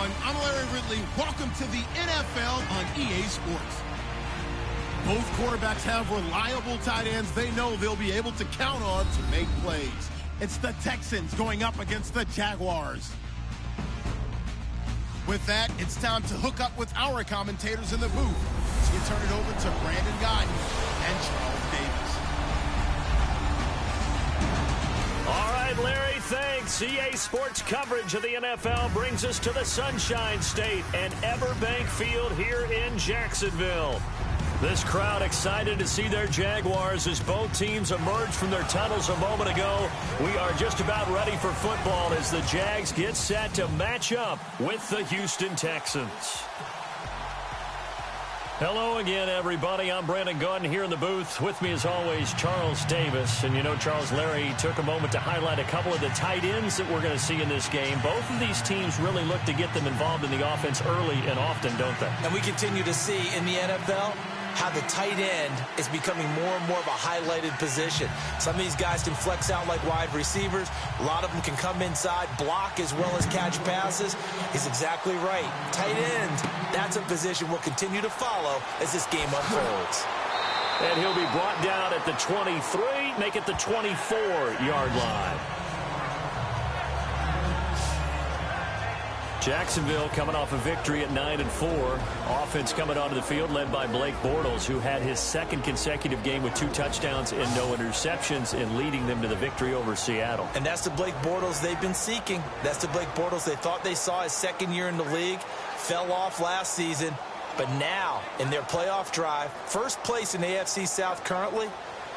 everyone. I'm Larry Ridley. Welcome to the NFL on EA Sports. Both quarterbacks have reliable tight ends they know they'll be able to count on to make plays. It's the Texans going up against the Jaguars. With that, it's time to hook up with our commentators in the booth. So we turn it over to Brandon Guyton and Charles Davis. All right, Larry, thanks. EA Sports coverage of the NFL brings us to the Sunshine State and Everbank Field here in Jacksonville. This crowd excited to see their Jaguars as both teams emerged from their tunnels a moment ago. We are just about ready for football as the Jags get set to match up with the Houston Texans. Hello again, everybody. I'm Brandon Guyton here in the booth. With me, as always, Charles Davis. And you know, Charles, Larry took a moment to highlight a couple of the tight ends that we're going to see in this game. Both of these teams really look to get them involved in the offense early and often, don't they? And we continue to see in the NFL how the tight end is becoming more and more of a highlighted position. Some of these guys can flex out like wide receivers. A lot of them can come inside, block as well as catch passes. He's exactly right. Tight end, that's a position we'll continue to follow as this game unfolds. And he'll be brought down at the 23, make it the 24-yard line. Jacksonville coming off a victory at 9-4. Offense coming onto the field led by Blake Bortles, who had his second consecutive game with 2 touchdowns and no interceptions and leading them to the victory over Seattle. And that's the Blake Bortles they've been seeking. That's the Blake Bortles they thought they saw his second year in the league. Fell off last season. But now, in their playoff drive, first place in the AFC South currently,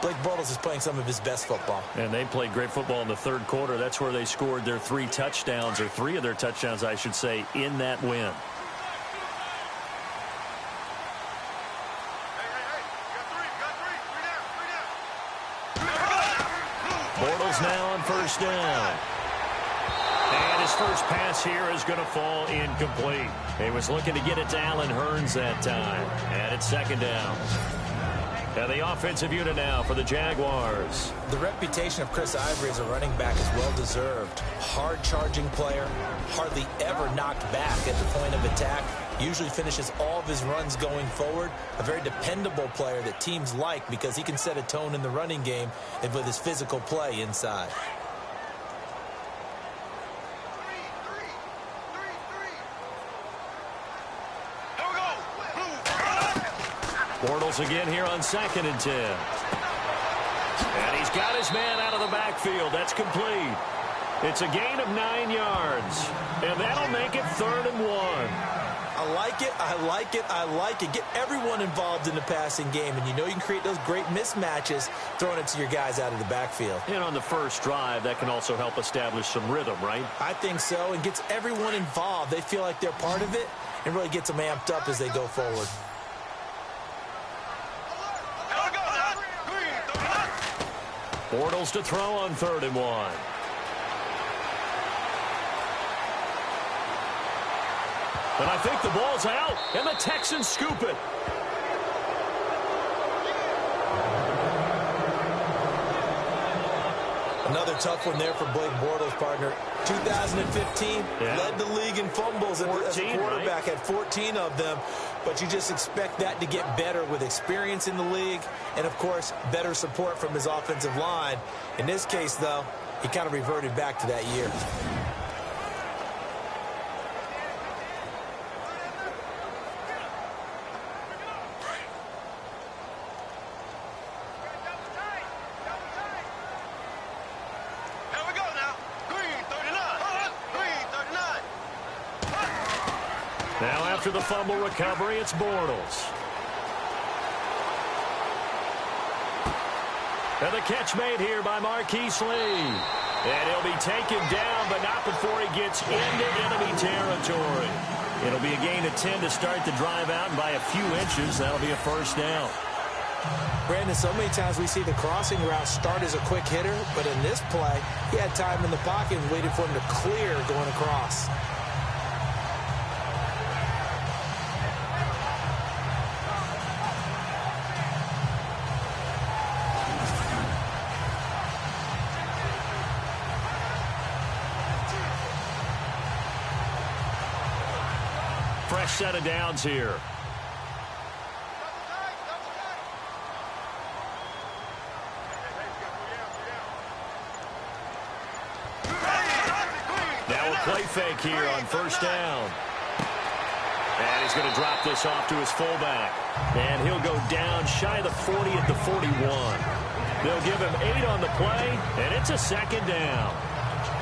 Blake Bortles is playing some of his best football. And they played great football in the third quarter. That's where they scored their 3 touchdowns, or 3 of their touchdowns, I should say, in that win. Bortles now on first down. And his first pass here is going to fall incomplete. He was looking to get it to Allen Hurns that time. And it's second down. And the offensive unit now for the Jaguars. The reputation of Chris Ivory as a running back is well-deserved. Hard-charging player, hardly ever knocked back at the point of attack. Usually finishes all of his runs going forward. A very dependable player that teams like because he can set a tone in the running game and with his physical play inside. Bortles again here on 2nd and 10. And he's got his man out of the backfield. That's complete. It's a gain of 9 yards. And that'll make it 3rd and 1. I like it, I like it, I like it. Get everyone involved in the passing game. And you know you can create those great mismatches throwing it to your guys out of the backfield. And on the first drive, that can also help establish some rhythm, right? I think so. And gets everyone involved. They feel like they're part of it and really gets them amped up as they go forward. Bortles to throw on 3rd and 1. And I think the ball's out, and the Texans scoop it. Another tough one there for Blake Bortles, partner. 2015, led the league in fumbles as a quarterback, right? Had 14 of them. But you just expect that to get better with experience in the league and, of course, better support from his offensive line. In this case, though, he kind of reverted back to that year. Now after the fumble recovery, it's Bortles. And the catch made here by Marquise Lee. And he'll be taken down, but not before he gets into enemy territory. It'll be a gain of 10 to start the drive out, and by a few inches, that'll be a first down. Brandon, so many times we see the crossing route start as a quick hitter, but in this play, he had time in the pocket and waited for him to clear going across. Fresh set of downs here. Now a play fake here on first down. And he's going to drop this off to his fullback. And he'll go down shy of the 40 at the 41. They'll give him 8 on the play, and it's a second down.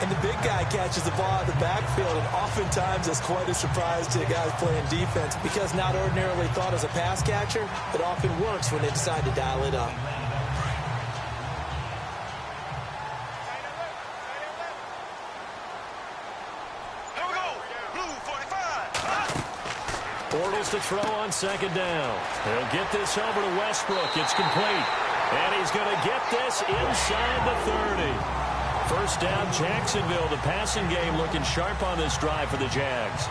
And the big guy catches the ball out of the backfield, and oftentimes it's quite a surprise to the guys playing defense because not ordinarily thought as a pass catcher, it often works when they decide to dial it up. Bortles to throw on second down. He'll get this over to Westbrook. It's complete. And he's going to get this inside the 30. First down, Jacksonville. The passing game looking sharp on this drive for the Jags.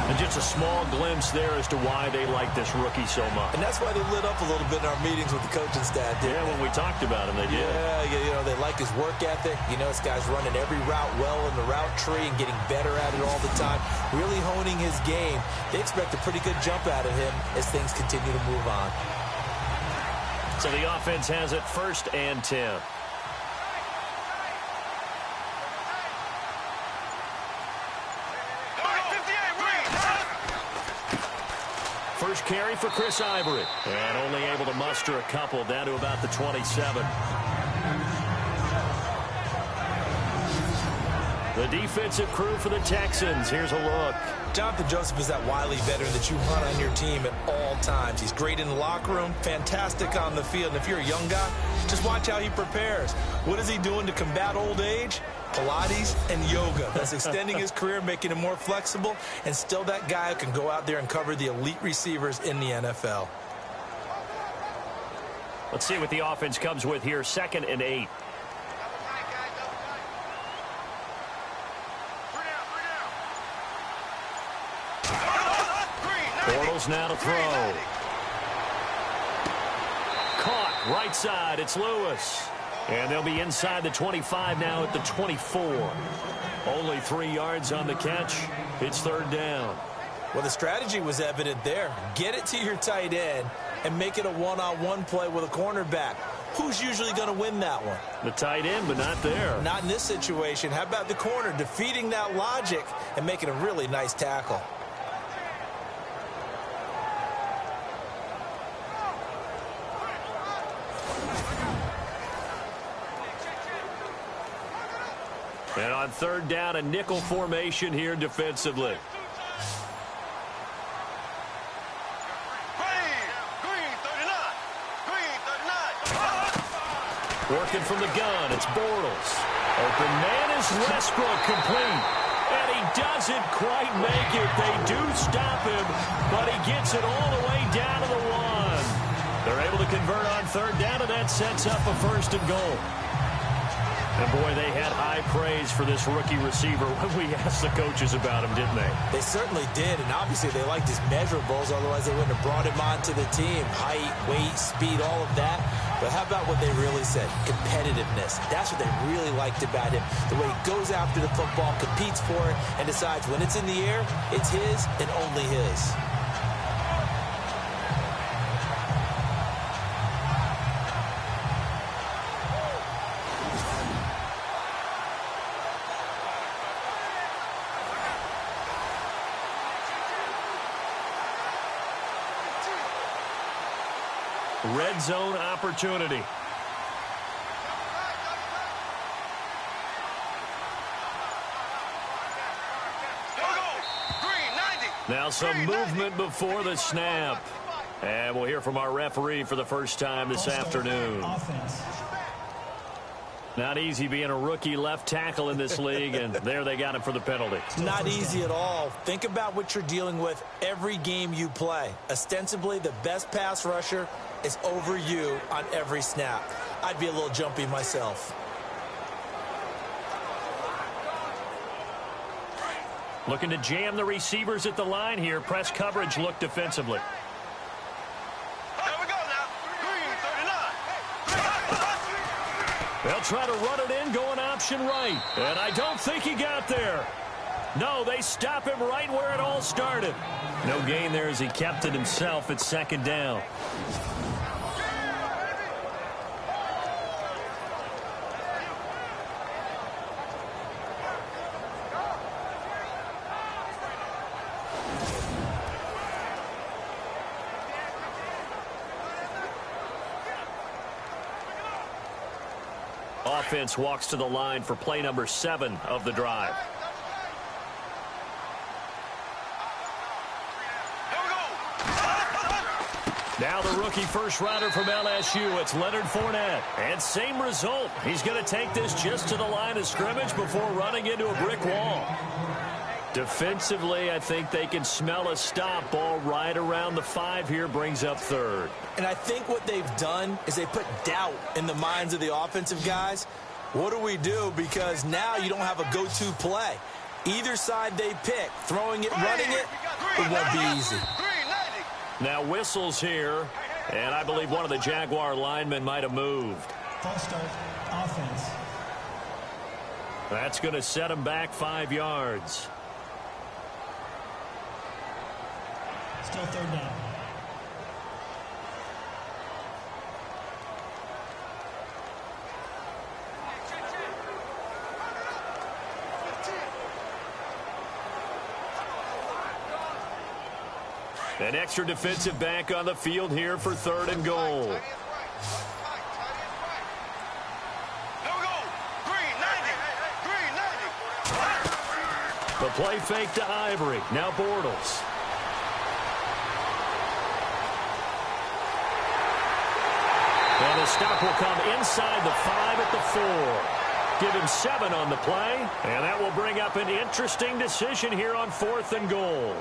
And just a small glimpse there as to why they like this rookie so much. And that's why they lit up a little bit in our meetings with the coaching staff. Yeah, when we talked about him, they did. Yeah, they like his work ethic. You know, this guy's running every route well in the route tree and getting better at it all the time, really honing his game. They expect a pretty good jump out of him as things continue to move on. So the offense has it 1st and 10. First carry for Chris Ivory. And only able to muster a couple down to about the 27. The defensive crew for the Texans. Here's a look. Jonathan Joseph is that wily veteran that you want on your team at all times. He's great in the locker room, fantastic on the field. And if you're a young guy, just watch how he prepares. What is he doing to combat old age? Pilates and yoga. That's extending his career, making him more flexible, and still that guy who can go out there and cover the elite receivers in the NFL. Let's see what the offense comes with here. 2nd and 8. Bortles now to throw. Caught right side. It's Lewis. And they'll be inside the 25 now at the 24. Only 3 yards on the catch. It's 3rd down. Well, the strategy was evident there. Get it to your tight end and make it a one-on-one play with a cornerback. Who's usually going to win that one? The tight end, but not there. Not in this situation. How about the corner defeating that logic and making a really nice tackle? And on 3rd down, a nickel formation here defensively. Working from the gun, it's Bortles. Open man is Westbrook, complete. And he doesn't quite make it. They do stop him, but he gets it all the way down to the 1. They're able to convert on 3rd down, and that sets up a 1st and goal. And, boy, they had high praise for this rookie receiver when we asked the coaches about him, didn't they? They certainly did, and obviously they liked his measurables, otherwise they wouldn't have brought him onto the team. Height, weight, speed, all of that. But how about what they really said? Competitiveness. That's what they really liked about him. The way he goes after the football, competes for it, and decides when it's in the air, it's his and only his. Red zone opportunity. Now some movement before the snap. And we'll hear from our referee for the first time this afternoon. Not easy being a rookie left tackle in this league, and there they got him for the penalty. Not easy at all. Think about what you're dealing with every game you play. Ostensibly, the best pass rusher is over you on every snap. I'd be a little jumpy myself. Looking to jam the receivers at the line here. Press coverage look defensively. They'll try to run it in, going option right. And I don't think he got there. No, they stop him right where it all started. No gain there as he kept it himself at second down. Offense walks to the line for play number 7 of the drive. Now the rookie first-rounder from LSU, it's Leonard Fournette. And same result. He's going to take this just to the line of scrimmage before running into a brick wall. Defensively, I think they can smell a stop. Ball right around the 5 here, brings up third. And I think what they've done is they put doubt in the minds of the offensive guys. What do we do? Because now you don't have a go-to play. Either side they pick, throwing it, running it, it won't be easy. Now whistles here, and I believe one of the Jaguar linemen might have moved. False start, offense. That's going to set him back 5 yards. Still third down. An extra defensive back on the field here for 3rd and goal. The play fake to Ivory. Now Bortles. And the stop will come inside the 5 at the 4. Give him 7 on the play. And that will bring up an interesting decision here on 4th and goal.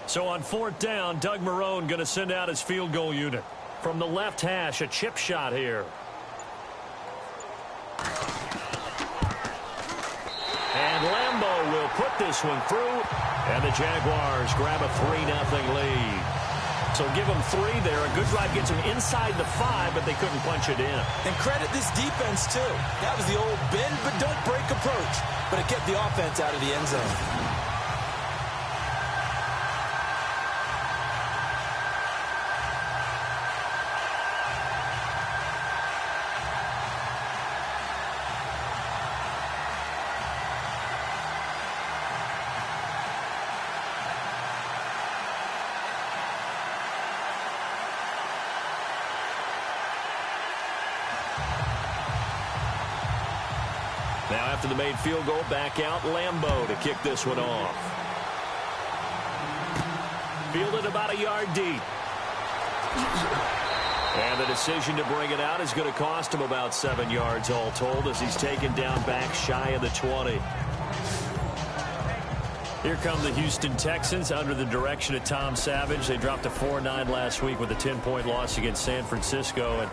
So on 4th down, Doug Marrone going to send out his field goal unit. From the left hash, a chip shot here. And Lambo will put this one through. And the Jaguars grab a 3-0 lead. So give them 3 there. A good drive gets them inside the 5, but they couldn't punch it in. And credit this defense, too. That was the old bend but don't break approach. But it kept the offense out of the end zone. Now after the made field goal, back out Lambo to kick this one off. Fielded about a yard deep. And the decision to bring it out is going to cost him about 7 yards all told as he's taken down back shy of the 20. Here come the Houston Texans under the direction of Tom Savage. They dropped a 4-9 last week with a 10-point loss against San Francisco, and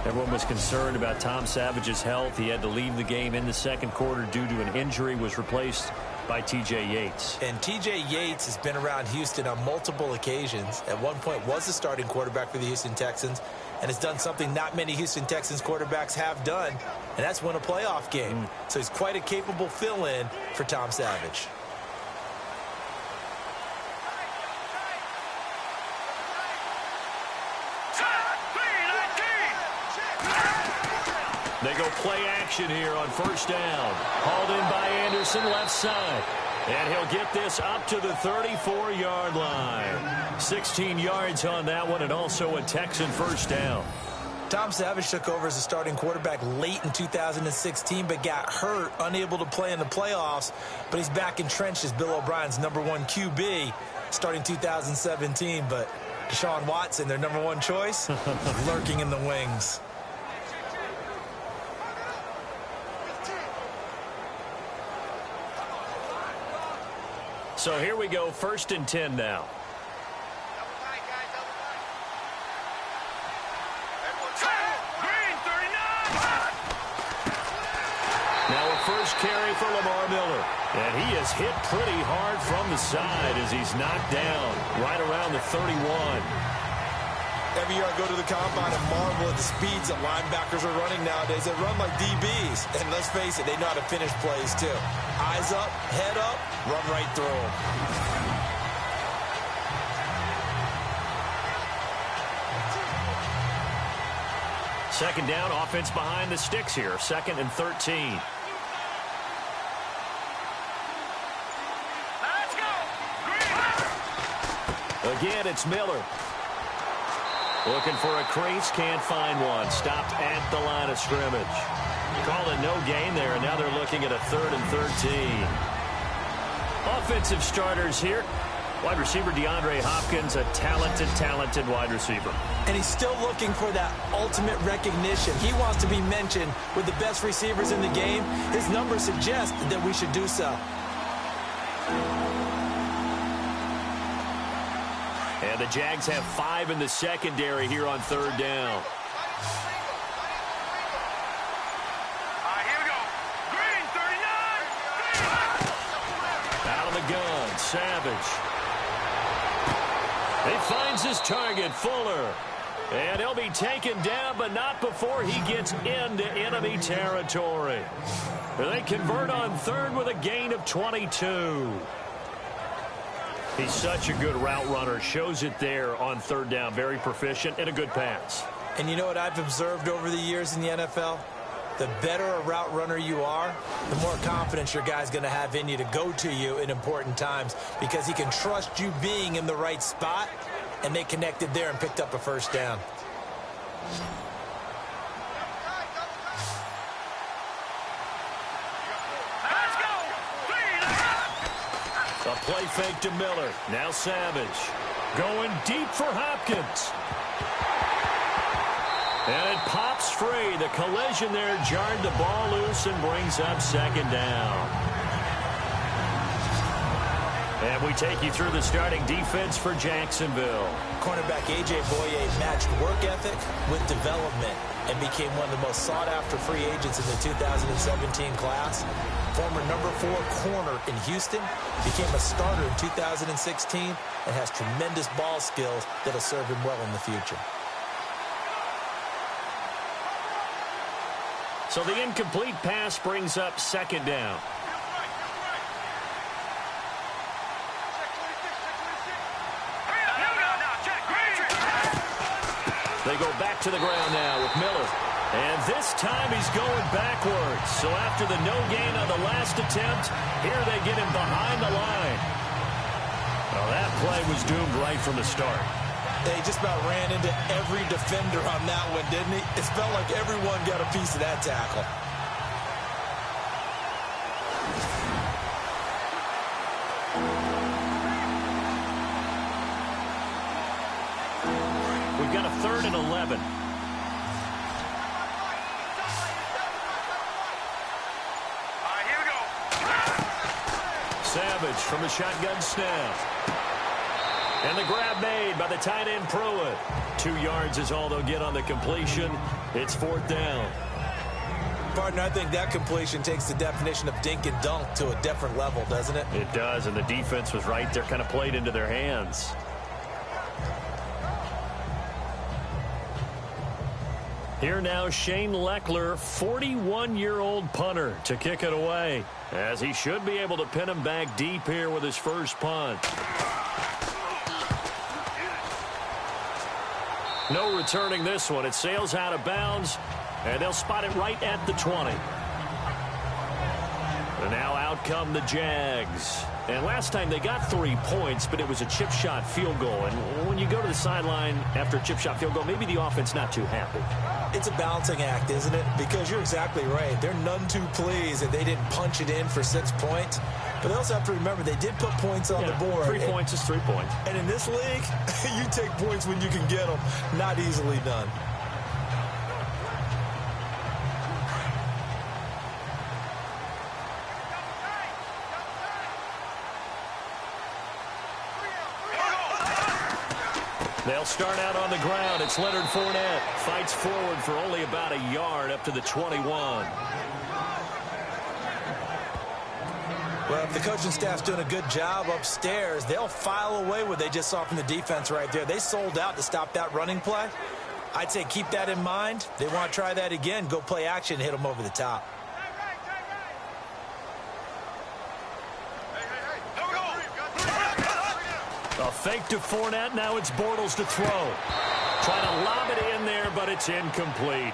everyone was concerned about Tom Savage's health. He had to leave the game in the second quarter due to an injury, was replaced by T.J. Yates. And T.J. Yates has been around Houston on multiple occasions. At one point was the starting quarterback for the Houston Texans and has done something not many Houston Texans quarterbacks have done, and that's win a playoff game. So he's quite a capable fill-in for Tom Savage. They go play action here on 1st down. Hauled in by Anderson, left side. And he'll get this up to the 34-yard line. 16 yards on that one, and also a Texan 1st down. Tom Savage took over as a starting quarterback late in 2016, but got hurt, unable to play in the playoffs. But he's back entrenched as Bill O'Brien's #1 QB starting 2017. But Deshaun Watson, their #1 choice, lurking in the wings. So here we go, 1st and 10 now. Now a first carry for Lamar Miller. And he is hit pretty hard from the side as he's knocked down right around the 31. Every year I go to the combine and marvel at the speeds that linebackers are running nowadays. They run like DBs. And let's face it, they know how to finish plays too. Eyes up, head up, run right through them. Second down, offense behind the sticks here. 2nd and 13. Let's go! Again, it's Miller. Looking for a crease, can't find one. Stopped at the line of scrimmage. Call it no gain there, and now they're looking at a 3rd and 13. Offensive starters here. Wide receiver DeAndre Hopkins, a talented wide receiver. And he's still looking for that ultimate recognition. He wants to be mentioned with the best receivers in the game. His numbers suggest that we should do so. And the Jags have 5 in the secondary here on 3rd down. Here we go. Green, 39. Out of the gun, Savage. He finds his target, Fuller. And he'll be taken down, but not before he gets into enemy territory. They convert on 3rd with a gain of 22. He's such a good route runner. Shows it there on 3rd down. Very proficient and a good pass. And you know what I've observed over the years in the NFL? The better a route runner you are, the more confidence your guy's going to have in you to go to you in important times because he can trust you being in the right spot, and they connected there and picked up a 1st down. Let's go! A play fake to Miller. Now Savage. Going deep for Hopkins. And it pops free. The collision there jarred the ball loose and brings up 2nd down. And we take you through the starting defense for Jacksonville. Cornerback A.J. Boye matched work ethic with development and became one of the most sought-after free agents in the 2017 class. Former number 4 corner in Houston, became a starter in 2016, and has tremendous ball skills that'll serve him well in the future. So the incomplete pass brings up 2nd down. They go back to the ground now with Miller. And this time he's going backwards. So after the no gain on the last attempt, here they get him behind the line. Well, that play was doomed right from the start. He just about ran into every defender on that one, didn't he? It felt like everyone got a piece of that tackle. We've got a 3rd and 11. Here we go. Savage from the shotgun snap. And the grab made by the tight end Pruitt. 2 yards is all they'll get on the completion. It's 4th down. Partner, I think that completion takes the definition of dink and dunk to a different level, doesn't it? It does, and the defense was right there, kind of played into their hands. Here now, Shane Leckler, 41-year-old punter, to kick it away, as he should be able to pin him back deep here with his first punt. No returning this one. It sails out of bounds, and they'll spot it right at the 20. And now out come the Jags. And last time they got 3 points, but it was a chip shot field goal. And when you go to the sideline after a chip shot field goal, maybe the offense not too happy. It's a balancing act, isn't it? Because you're exactly right. They're none too pleased that they didn't punch it in for 6 points. But they also have to remember they did put points on the board. 3 points is 3 points. And in this league, you take points when you can get them. Not easily done. They'll start out on the ground. It's Leonard Fournette. Fights forward for only about a yard up to the 21. Well, if the coaching staff's doing a good job upstairs, they'll file away what they just saw from the defense right there. They sold out to stop that running play. I'd say keep that in mind. They want to try that again. Go play action, hit them over the top. A fake to Fournette. Now it's Bortles to throw. Trying to lob it in there, but it's incomplete.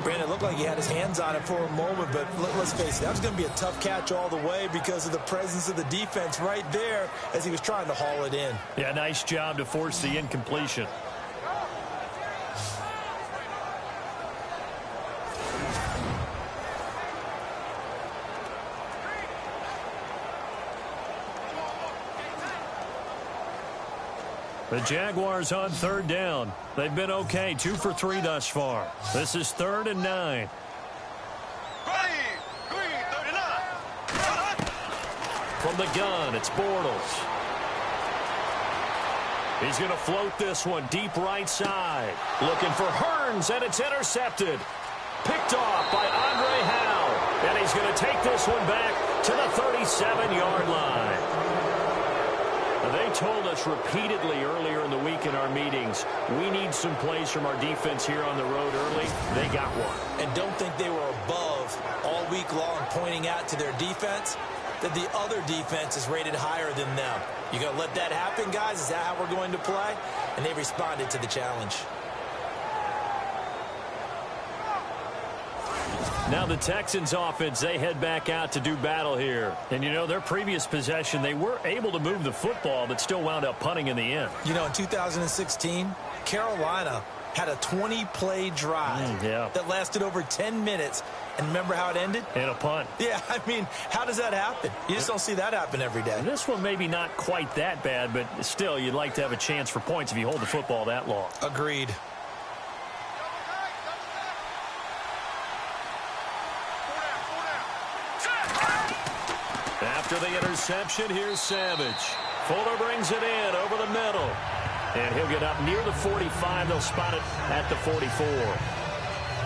Brandon, it looked like he had his hands on it for a moment, but let's face it, that was going to be a tough catch all the way because of the presence of the defense right there as he was trying to haul it in. Yeah, nice job to force the incompletion. The Jaguars on third down. They've been okay, 2 for 3 thus far. This is 3rd and 9. From the gun, it's Bortles. He's going to float this one deep right side. Looking for Hearns, and it's intercepted. Picked off by Andre Howe. And he's going to take this one back to the 37-yard line. They told us repeatedly earlier in the week in our meetings, we need some plays from our defense here on the road early. They got one. And don't think they were above all week long pointing out to their defense that the other defense is rated higher than them. You going to let that happen, guys? Is that how we're going to play? And they responded to the challenge. Now the Texans offense, they head back out to do battle here. And, you know, their previous possession, they were able to move the football, but still wound up punting in the end. You know, in 2016, Carolina had a 20-play drive that lasted over 10 minutes. And remember how it ended? In a punt. Yeah, I mean, how does that happen? You just don't see that happen every day. And this one maybe not quite that bad, but still, you'd like to have a chance for points if you hold the football that long. Agreed. After the interception, here's Savage. Fuller brings it in over the middle. And he'll get up near the 45. They'll spot it at the 44.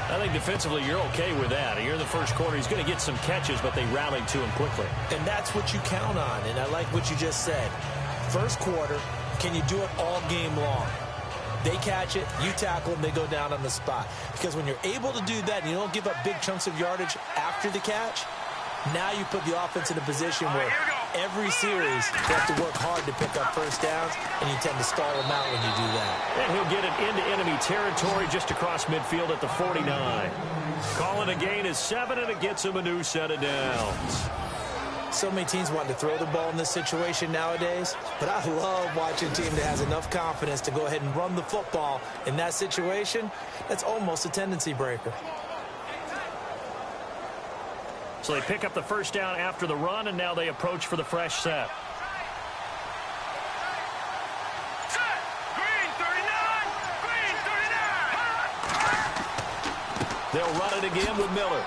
I think defensively you're okay with that. Here in the first quarter, he's going to get some catches, but they rallied to him quickly. And that's what you count on, and I like what you just said. First quarter, can you do it all game long? They catch it, you tackle them, they go down on the spot. Because when you're able to do that and you don't give up big chunks of yardage after the catch, now you put the offense in a position where every series they have to work hard to pick up first downs, and you tend to stall them out when you do that. And he'll get it into enemy territory just across midfield at the 49. Calling a gain is 7, and it gets him a new set of downs. So many teams want to throw the ball in this situation nowadays, but I love watching a team that has enough confidence to go ahead and run the football in that situation. That's almost a tendency breaker. So they pick up the first down after the run, and now they approach for the fresh set. Green 39! Green 39! They'll run it again with Miller.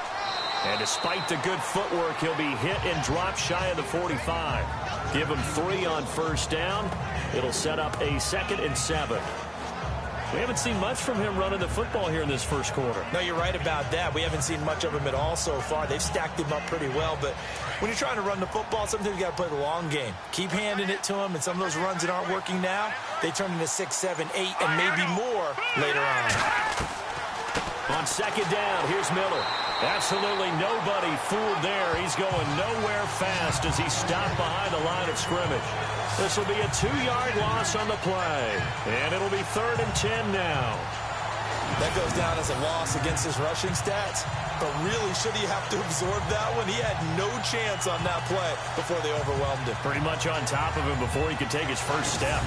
And despite the good footwork, he'll be hit and drop shy of the 45. Give him 3 on first down. It'll set up a 2nd and 7. We haven't seen much from him running the football here in this first quarter. No, you're right about that. We haven't seen much of him at all so far. They've stacked him up pretty well, but when you're trying to run the football, sometimes you got to play the long game. Keep handing it to him, and some of those runs that aren't working now, they turn into 6, 7, 8, and maybe more later on. On second down, here's Miller. Absolutely nobody fooled there. He's going nowhere fast as he's stopped behind the line of scrimmage. This will be a 2-yard loss on the play. And it'll be 3rd and 10 now. That goes down as a loss against his rushing stats. But really, should he have to absorb that one? He had no chance on that play before they overwhelmed him. Pretty much on top of him before he could take his first step.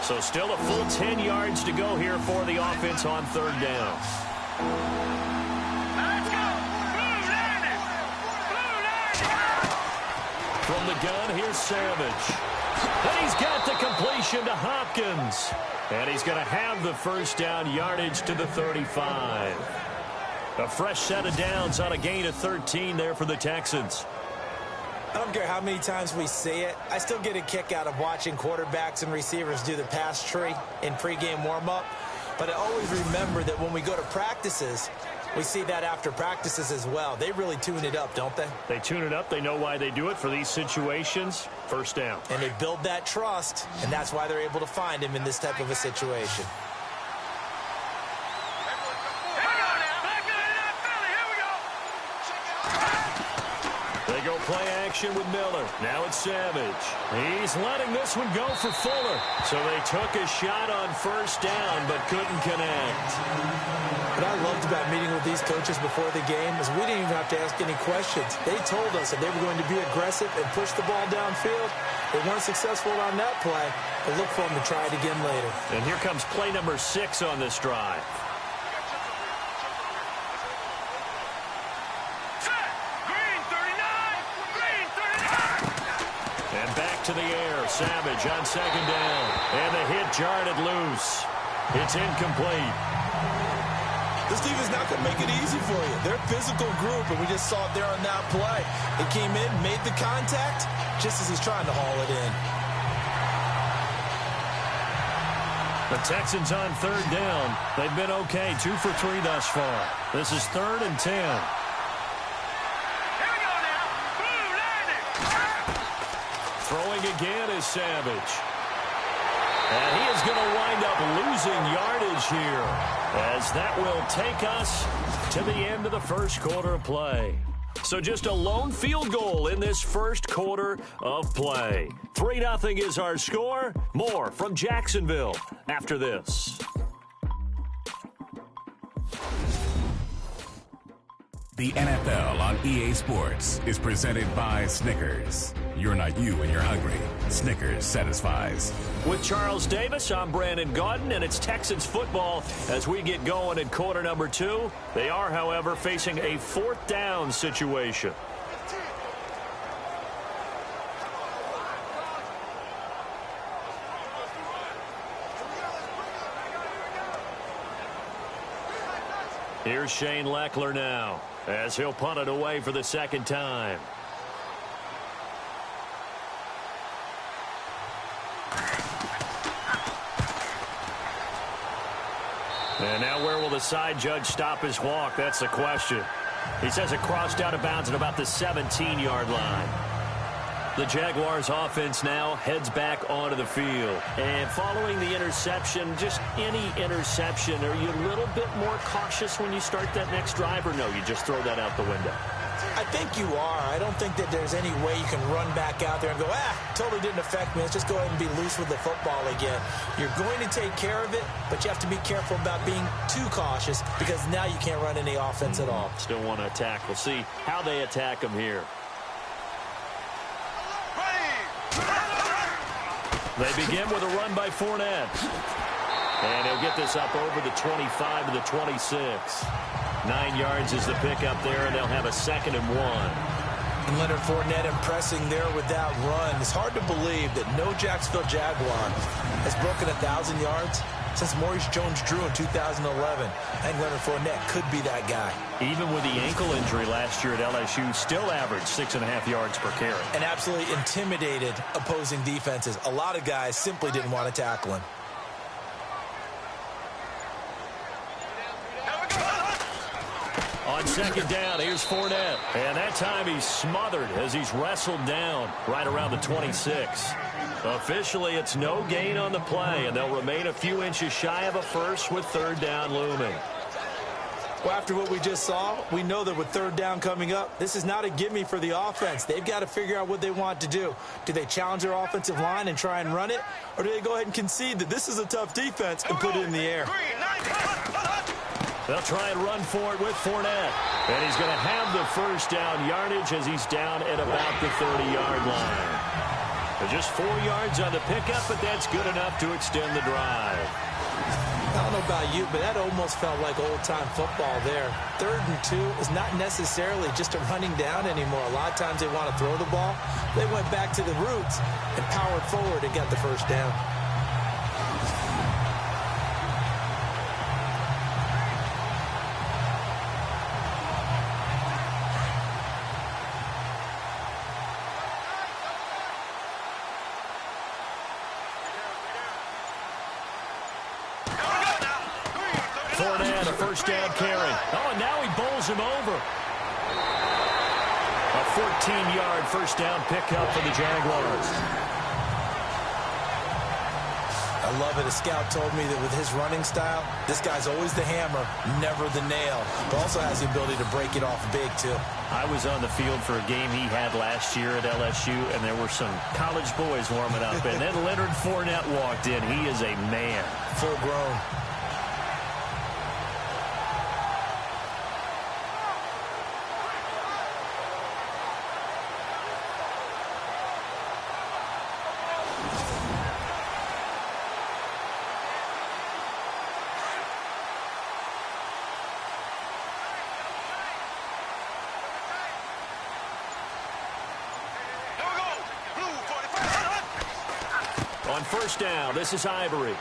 So still a full 10 yards to go here for the offense on 3rd down. Let's go! Blue 90! Blue 90! From the gun, here's Savage. And he's got the completion to Hopkins. And he's going to have the first down yardage to the 35. A fresh set of downs on a gain of 13 there for the Texans. I don't care how many times we see it. I still get a kick out of watching quarterbacks and receivers do the pass tree in pregame warm-up. But I always remember that when we go to practices, we see that after practices as well. They really tune it up, don't they? They tune it up. They know why they do it for these situations. First down. And they build that trust, and that's why they're able to find him in this type of a situation. They go play action with Miller. Now it's Savage. He's letting this one go for Fuller. So they took a shot on first down, but couldn't connect. What I loved about meeting with these coaches before the game is we didn't even have to ask any questions. They told us that they were going to be aggressive and push the ball downfield. They weren't successful on that play, but look for them to try it again later. And here comes play number 6 on this drive. And back to the air. Savage on second down. And the hit jarred it loose. It's incomplete. This team is not going to make it easy for you. They're a physical group, and we just saw it there on that play. It came in, made the contact, just as he's trying to haul it in. The Texans on third down. They've been okay, 2 for 3 thus far. This is 3rd and 10. Throwing again is Savage. And he is going to wind up losing yardage here, as that will take us to the end of the first quarter of play. So just a lone field goal in this first quarter of play. 3-0 is our score. More from Jacksonville after this. The NFL on EA Sports is presented by Snickers. You're not you when you're hungry. Snickers satisfies. With Charles Davis, I'm Brandon Gaudin, and it's Texans football as we get going in quarter number 2. They are, however, facing a 4th down situation. Here's Shane Leckler now, as he'll punt it away for the second time. And now where will the side judge stop his walk? That's the question. He says it crossed out of bounds at about the 17-yard line. The Jaguars offense now heads back onto the field. And following the interception, just any interception, are you a little bit more cautious when you start that next drive, or no, you just throw that out the window? I think you are. I don't think that there's any way you can run back out there and go, totally didn't affect me. Let's just go ahead and be loose with the football again. You're going to take care of it, but you have to be careful about being too cautious, because now you can't run any offense at all. Still want to attack. We'll see how they attack them here. They begin with a run by Fournette. And he'll get this up over the 25 to the 26. 9 yards is the pickup there, and they'll have a 2nd and 1. And Leonard Fournette impressing there with that run. It's hard to believe that no Jacksonville Jaguar has broken 1,000 yards since Maurice Jones-Drew in 2011. I think Leonard Fournette could be that guy. Even with the ankle injury last year at LSU, still averaged 6.5 yards per carry. And absolutely intimidated opposing defenses. A lot of guys simply didn't want to tackle him. On second down, here's Fournette. And that time he's smothered as he's wrestled down right around the 26. Officially, it's no gain on the play, and they'll remain a few inches shy of a first with 3rd down looming. Well, after what we just saw, we know that with 3rd down coming up, this is not a gimme for the offense. They've got to figure out what they want to do. Do they challenge their offensive line and try and run it? Or do they go ahead and concede that this is a tough defense and put it in the air? They'll try and run for it with Fournette. And he's going to have the first down yardage as he's down at about the 30-yard line. Just 4 yards on the pickup, but that's good enough to extend the drive. I don't know about you, but that almost felt like old-time football there. 3rd and 2 is not necessarily just a running down anymore. A lot of times they want to throw the ball. They went back to the roots and powered forward and got the first down. Fournette, a first down carry. Oh, and now he bowls him over. A 14-yard first down pickup for the Jaguars. I love it. A scout told me that with his running style, this guy's always the hammer, never the nail, but also has the ability to break it off big, too. I was on the field for a game he had last year at LSU, and there were some college boys warming up, and then Leonard Fournette walked in. He is a man. Full grown. On first down, this is Ivory.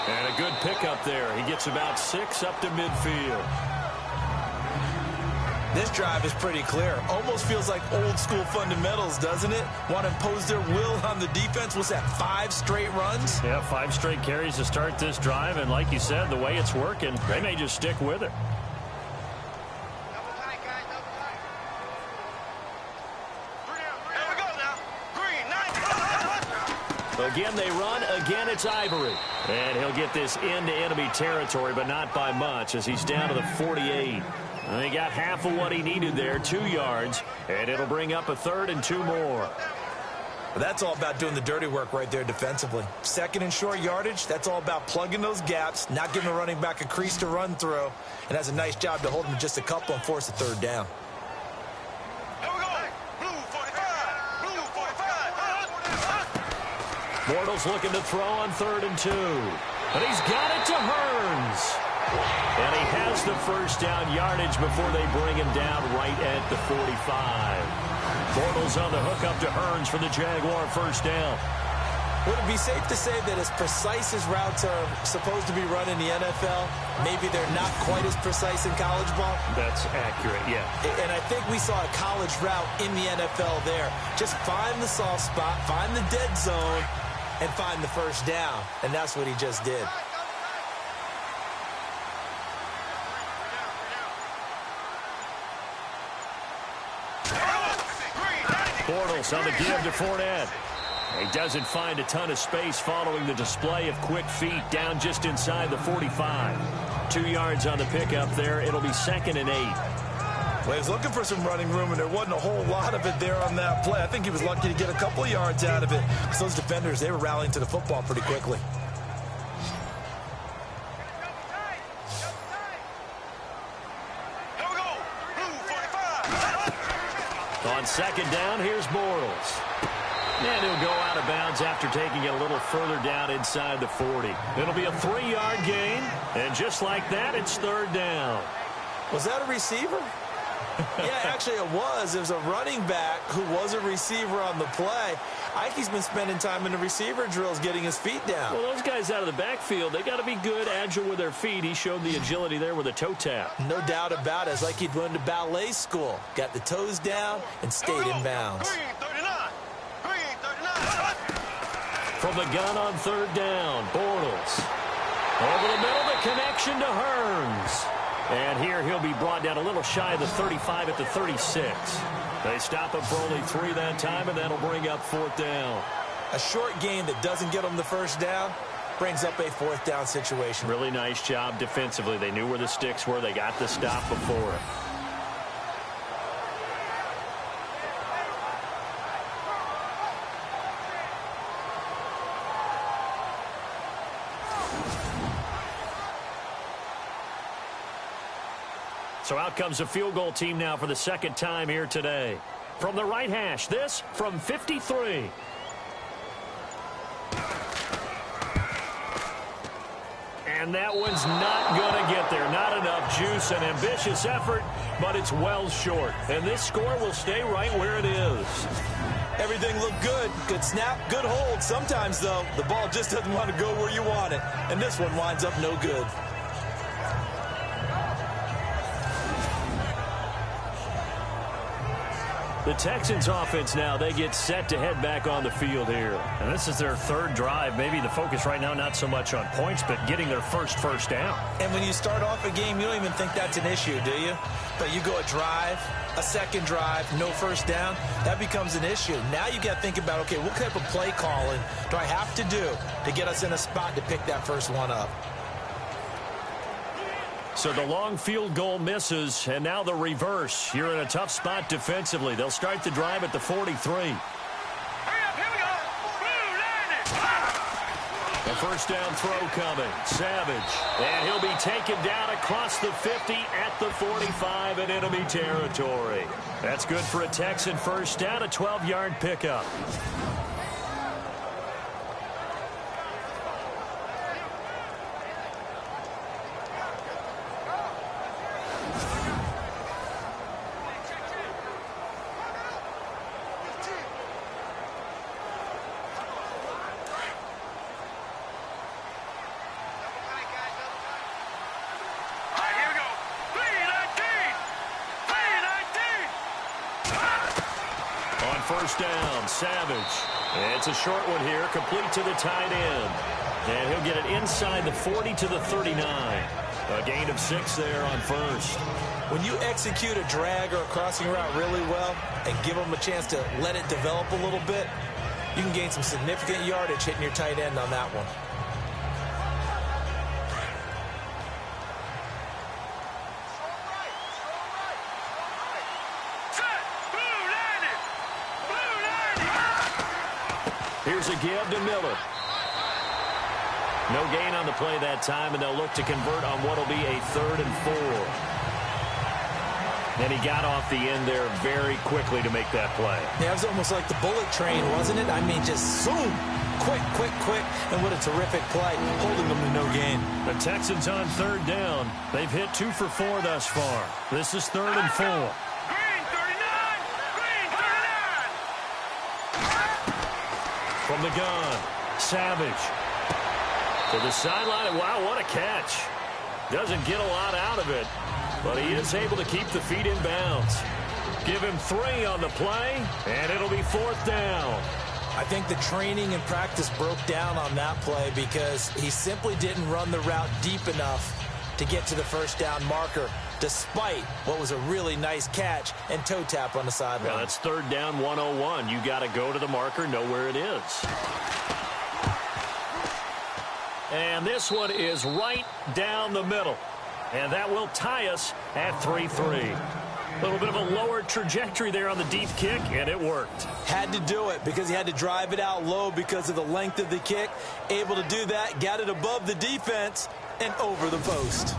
And a good pickup there. He gets about 6 up to midfield. This drive is pretty clear. Almost feels like old school fundamentals, doesn't it? Want to impose their will on the defense. What's that, 5 straight runs? Yeah, 5 straight carries to start this drive. And like you said, the way it's working, they may just stick with it. Again, they run. Again, it's Ivory. And he'll get this into enemy territory, but not by much as he's down to the 48. And they got half of what he needed there, 2 yards. And it'll bring up a 3rd and 2 more. That's all about doing the dirty work right there defensively. 2nd and short yardage, that's all about plugging those gaps, not giving the running back a crease to run through, and has a nice job to hold him just a couple and force a 3rd down. Bortles looking to throw on 3rd and 2. But he's got it to Hearns. And he has the first down yardage before they bring him down right at the 45. Bortles on the hook up to Hearns for the Jaguar first down. Would it be safe to say that as precise as routes are supposed to be run in the NFL, maybe they're not quite as precise in college ball? That's accurate, yeah. And I think we saw a college route in the NFL there. Just find the soft spot, find the dead zone, and find the first down. And that's what he just did. Bortles on the give to Fournette. He doesn't find a ton of space following the display of quick feet down just inside the 45. 2 yards on the pickup there. It'll be 2nd and 8. Well, he was looking for some running room, and there wasn't a whole lot of it there on that play. I think he was lucky to get a couple of yards out of it. Because those defenders, they were rallying to the football pretty quickly. On 2nd down, here's Bortles. And he'll go out of bounds after taking it a little further down inside the 40. It'll be a 3-yard gain, and just like that, it's 3rd down. Was that a receiver? Yeah, actually it was. It was a running back who was a receiver on the play. Ike's been spending time in the receiver drills getting his feet down. Well, those guys out of the backfield, they got to be good, agile with their feet. He showed the agility there with a toe tap. No doubt about it. It's like he'd went to ballet school. Got the toes down and stayed in bounds. From the gun on 3rd down, Bortles. Over the middle, the connection to Hearns. And here he'll be brought down a little shy of the 35 at the 36. They stop him for only 3 that time, and that'll bring up 4th down. A short gain that doesn't get them the first down brings up a 4th down situation. Really nice job defensively. They knew where the sticks were. They got the stop before it. So out comes a field goal team now for the 2nd time here today. From the right hash, this from 53. And that one's not going to get there. Not enough juice. An ambitious effort, but it's well short. And this score will stay right where it is. Everything looked good. Good snap, good hold. Sometimes, though, the ball just doesn't want to go where you want it. And this one winds up no good. The Texans offense now, they get set to head back on the field here. And this is their third drive. Maybe the focus right now not so much on points, but getting their first down. And when you start off a game, you don't even think that's an issue, do you? But you go a drive, a second drive, no first down, that becomes an issue. Now you got to think about, okay, what type of play calling do I have to do to get us in a spot to pick that first one up? So the long field goal misses, and now the reverse. You're in a tough spot defensively. They'll start the drive at the 43. Hurry up, here we go. A first down throw coming. Savage. And he'll be taken down across the 50 at the 45 in enemy territory. That's good for a Texan first down, a 12-yard pickup. First down, Savage. It's a short one here, complete to the tight end. And he'll get it inside the 40 to the 39. A gain of 6 there on first. When you execute a drag or a crossing route really well and give them a chance to let it develop a little bit, you can gain some significant yardage hitting your tight end on that one. Here's a give to Miller. No gain on the play that time, and they'll look to convert on what will be a 3rd and 4. And he got off the end there very quickly to make that play. Yeah, it was almost like the bullet train, wasn't it? I mean, just zoom. Quick, quick, quick. And what a terrific play, holding them to no gain. The Texans on 3rd down. They've hit 2 for 4 thus far. This is 3rd and 4. From the gun, Savage to the sideline. Wow, what a catch. Doesn't get a lot out of it, but he is able to keep the feet in bounds. Give him 3 on the play, and it'll be 4th down. I think the training and practice broke down on that play because he simply didn't run the route deep enough to get to the first down marker, despite what was a really nice catch and toe tap on the sideline. Yeah, that's 3rd down 101. You got to go to the marker, know where it is. And this one is right down the middle. And that will tie us at 3-3. A little bit of a lower trajectory there on the deep kick, and it worked. Had to do it because he had to drive it out low because of the length of the kick. Able to do that, got it above the defense and over the post.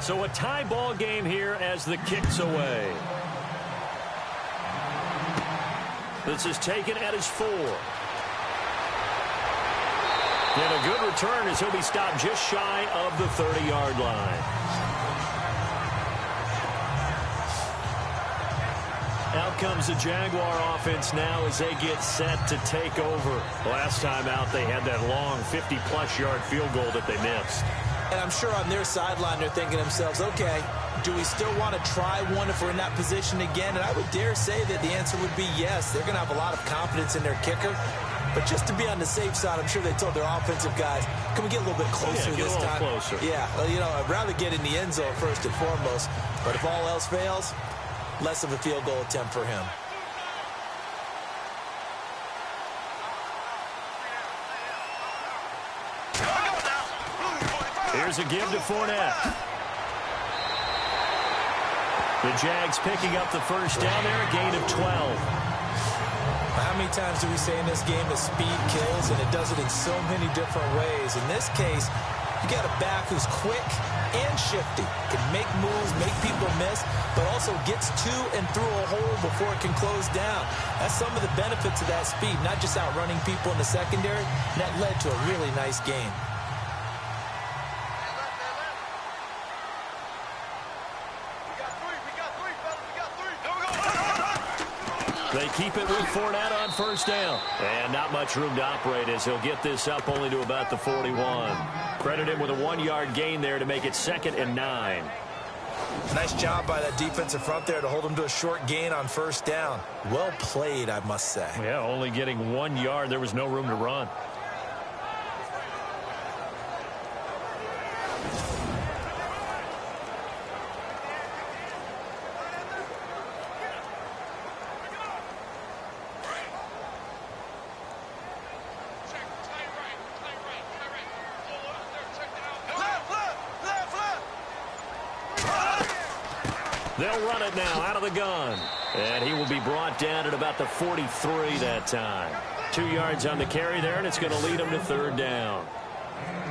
So a tie ball game here as the kick's away. This is taken at his 4. And a good return as he'll be stopped just shy of the 30-yard line. Out comes the Jaguar offense now as they get set to take over. Last time out, they had that long 50-plus yard field goal that they missed. And I'm sure on their sideline they're thinking to themselves, okay, do we still want to try one if we're in that position again? And I would dare say that the answer would be yes. They're going to have a lot of confidence in their kicker. But just to be on the safe side, I'm sure they told their offensive guys, can we get a little bit closer this time? Closer. Yeah, well, you know, I'd rather get in the end zone first and foremost. But if all else fails, less of a field goal attempt for him. Here's a give to Fournette. The Jags picking up the first down there, a gain of 12. How many times do we say in this game that speed kills, and it does it in so many different ways? In this case, you got a back who's quick and shifty, can make moves, make people miss, but also gets to and through a hole before it can close down. That's some of the benefits of that speed, not just outrunning people in the secondary. And that led to a really nice game. They keep it with Fournette on first down. And not much room to operate as he'll get this up only to about the 41. Credit him with a 1-yard gain there to make it 2nd and 9. Nice job by that defensive front there to hold him to a short gain on first down. Well played, I must say. Yeah, only getting 1 yard. There was no room to run. They'll run it now out of the gun. And he will be brought down at about the 43 that time. 2 yards on the carry there, and it's going to lead him to 3rd down.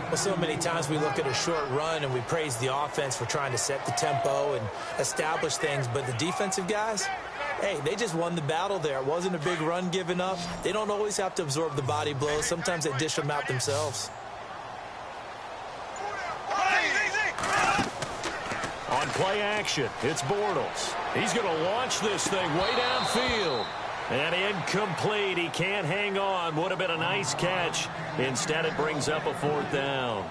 Well, so many times we look at a short run and we praise the offense for trying to set the tempo and establish things. But the defensive guys, hey, they just won the battle there. It wasn't a big run given up. They don't always have to absorb the body blows. Sometimes they dish them out themselves. On play action, it's Bortles. He's going to launch this thing way downfield. And incomplete. He can't hang on. Would have been a nice catch. Instead, it brings up a 4th down.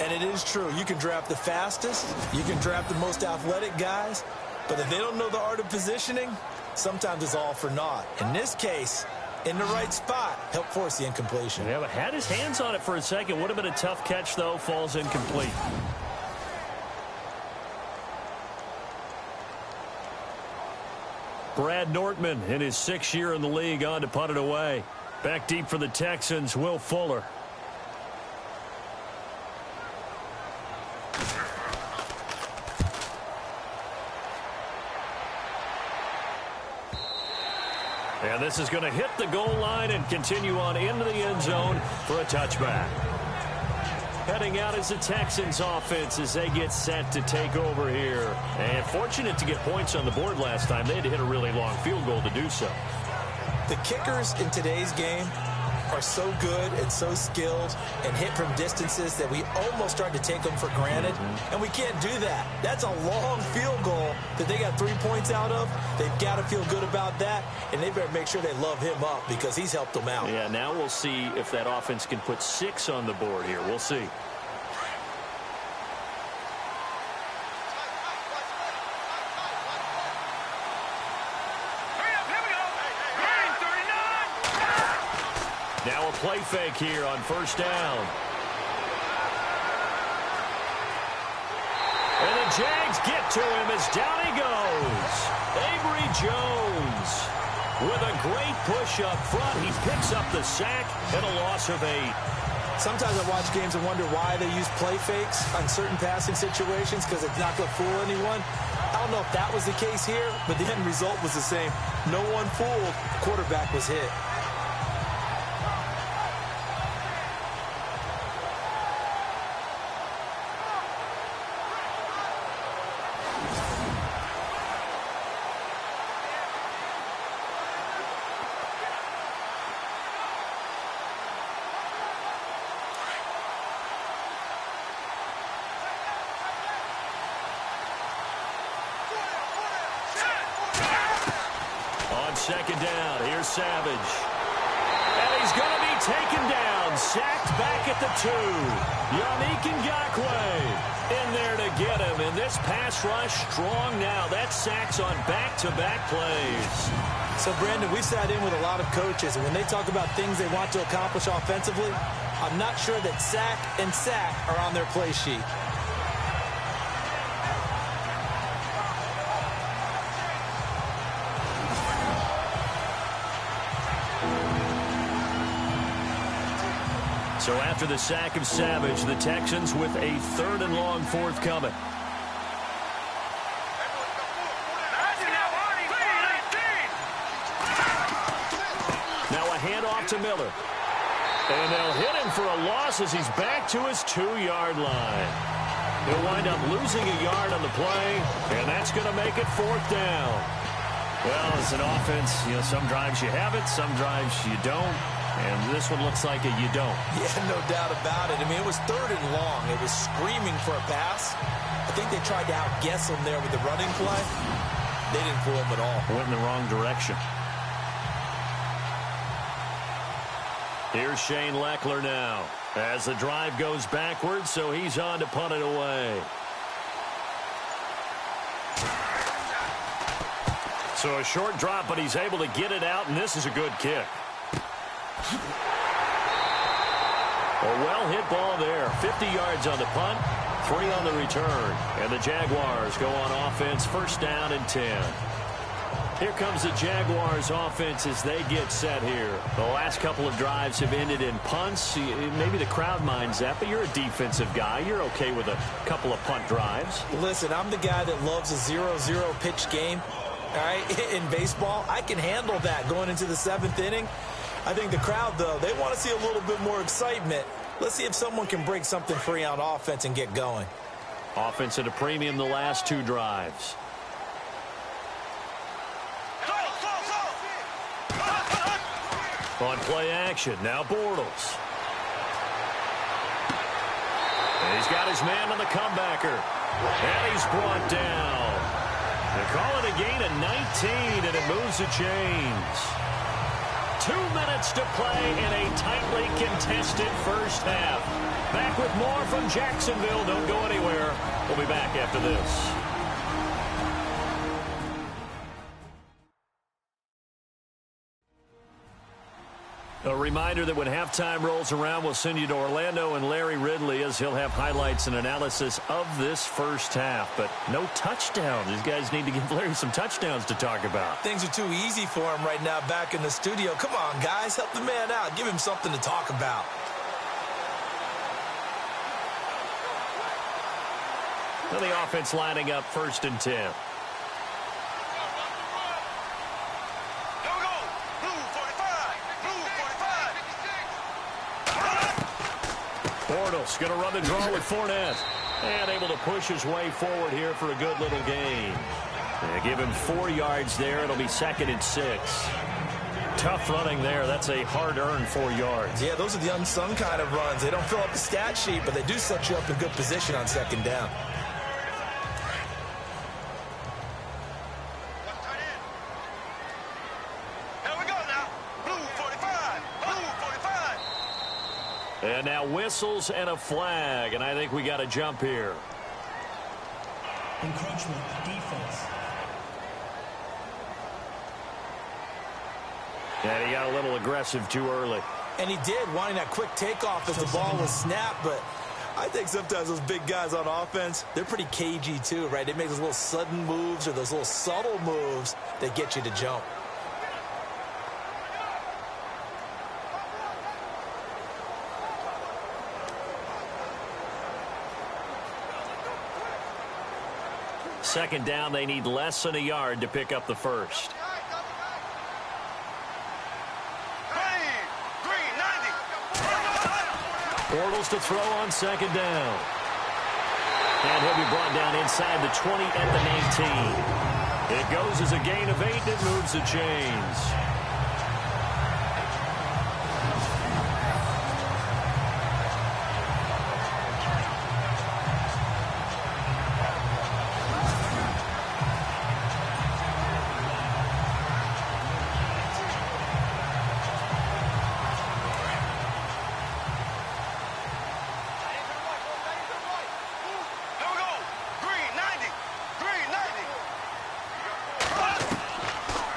And it is true. You can draft the fastest. You can draft the most athletic guys. But if they don't know the art of positioning, sometimes it's all for naught. In this case, in the right spot, helped force the incompletion. Yeah, but had his hands on it for a second. Would have been a tough catch, though. Falls incomplete. Brad Nortman in his 6th year in the league on to punt it away. Back deep for the Texans, Will Fuller. And this is going to hit the goal line and continue on into the end zone for a touchback. Heading out is the Texans offense as they get set to take over here. And fortunate to get points on the board last time. They had to hit a really long field goal to do so. The kickers in today's game are so good and so skilled and hit from distances that we almost start to take them for granted. And we can't do that. That's a long field goal that they got 3 points out of. They've got to feel good about that, and they better make sure they love him up because he's helped them out. Yeah, now we'll see if that offense can put 6 on the board here. We'll see. Now a play fake here on first down. And the Jags get to him as down he goes. Avery Jones with a great push up front. He picks up the sack and a loss of 8. Sometimes I watch games and wonder why they use play fakes on certain passing situations because it's not going to fool anyone. I don't know if that was the case here, but the end result was the same. No one fooled. The quarterback was hit. Second down. Here's Savage. And he's going to be taken down. Sacked back at the 2. Yannick Ngakoue in there to get him. And this pass rush strong now. That sacks on back-to-back plays. So, Brandon, we sat in with a lot of coaches, and when they talk about things they want to accomplish offensively, I'm not sure that sack and sack are on their play sheet. So after the sack of Savage, the Texans with a 3rd and long forthcoming. Now a handoff to Miller. And they'll hit him for a loss as he's back to his 2-yard line. He'll wind up losing a yard on the play, and that's going to make it 4th down. Well, as an offense, some drives you have it, some drives you don't. And this one looks like you don't. Yeah, no doubt about it. I mean, it was 3rd and long. It was screaming for a pass. I think they tried to outguess him there with the running play. They didn't fool him at all. Went in the wrong direction. Here's Shane Leckler now as the drive goes backwards, so he's on to punt it away. So a short drop, but he's able to get it out, and this is a good kick. A well-hit ball there. 50 yards on the punt, 3 on the return. And the Jaguars go on offense, first down and 10. Here comes the Jaguars offense as they get set here. The last couple of drives have ended in punts. Maybe the crowd minds that, but you're a defensive guy. You're okay with a couple of punt drives. Listen, I'm the guy that loves a 0-0 pitch game. All right, in baseball, I can handle that going into the 7th inning. I think the crowd, though, they want to see a little bit more excitement. Let's see if someone can break something free on offense and get going. Offense at a premium the last 2 drives. On play action, now Bortles. And he's got his man on the comebacker. And he's brought down. They call it a gain of 19, and it moves the chains. 2 minutes to play in a tightly contested first half. Back with more from Jacksonville. Don't go anywhere. We'll be back after this. A reminder that when halftime rolls around, we'll send you to Orlando and Larry Ridley as he'll have highlights and analysis of this first half. But no touchdown. These guys need to give Larry some touchdowns to talk about. Things are too easy for him right now back in the studio. Come on, guys. Help the man out. Give him something to talk about. Now the offense lining up first and 10. Bortles going to run the draw with Fournette. And able to push his way forward here for a good little gain. They give him 4 yards there. It'll be 2nd and 6. Tough running there. That's a hard-earned 4 yards. Yeah, those are the unsung kind of runs. They don't fill up the stat sheet, but they do set you up in good position on 2nd down. And now whistles and a flag, and I think we got a jump here. Encroachment, defense. And he got a little aggressive too early. And he did, wanting that quick takeoff as the ball was snapped, but I think sometimes those big guys on offense, they're pretty cagey too, right? They make those little sudden moves or those little subtle moves that get you to jump. Second down, they need less than a yard to pick up the first. Bortles to throw on 2nd down. And he'll be brought down inside the 20 at the 19. It goes as a gain of 8, and it moves the chains.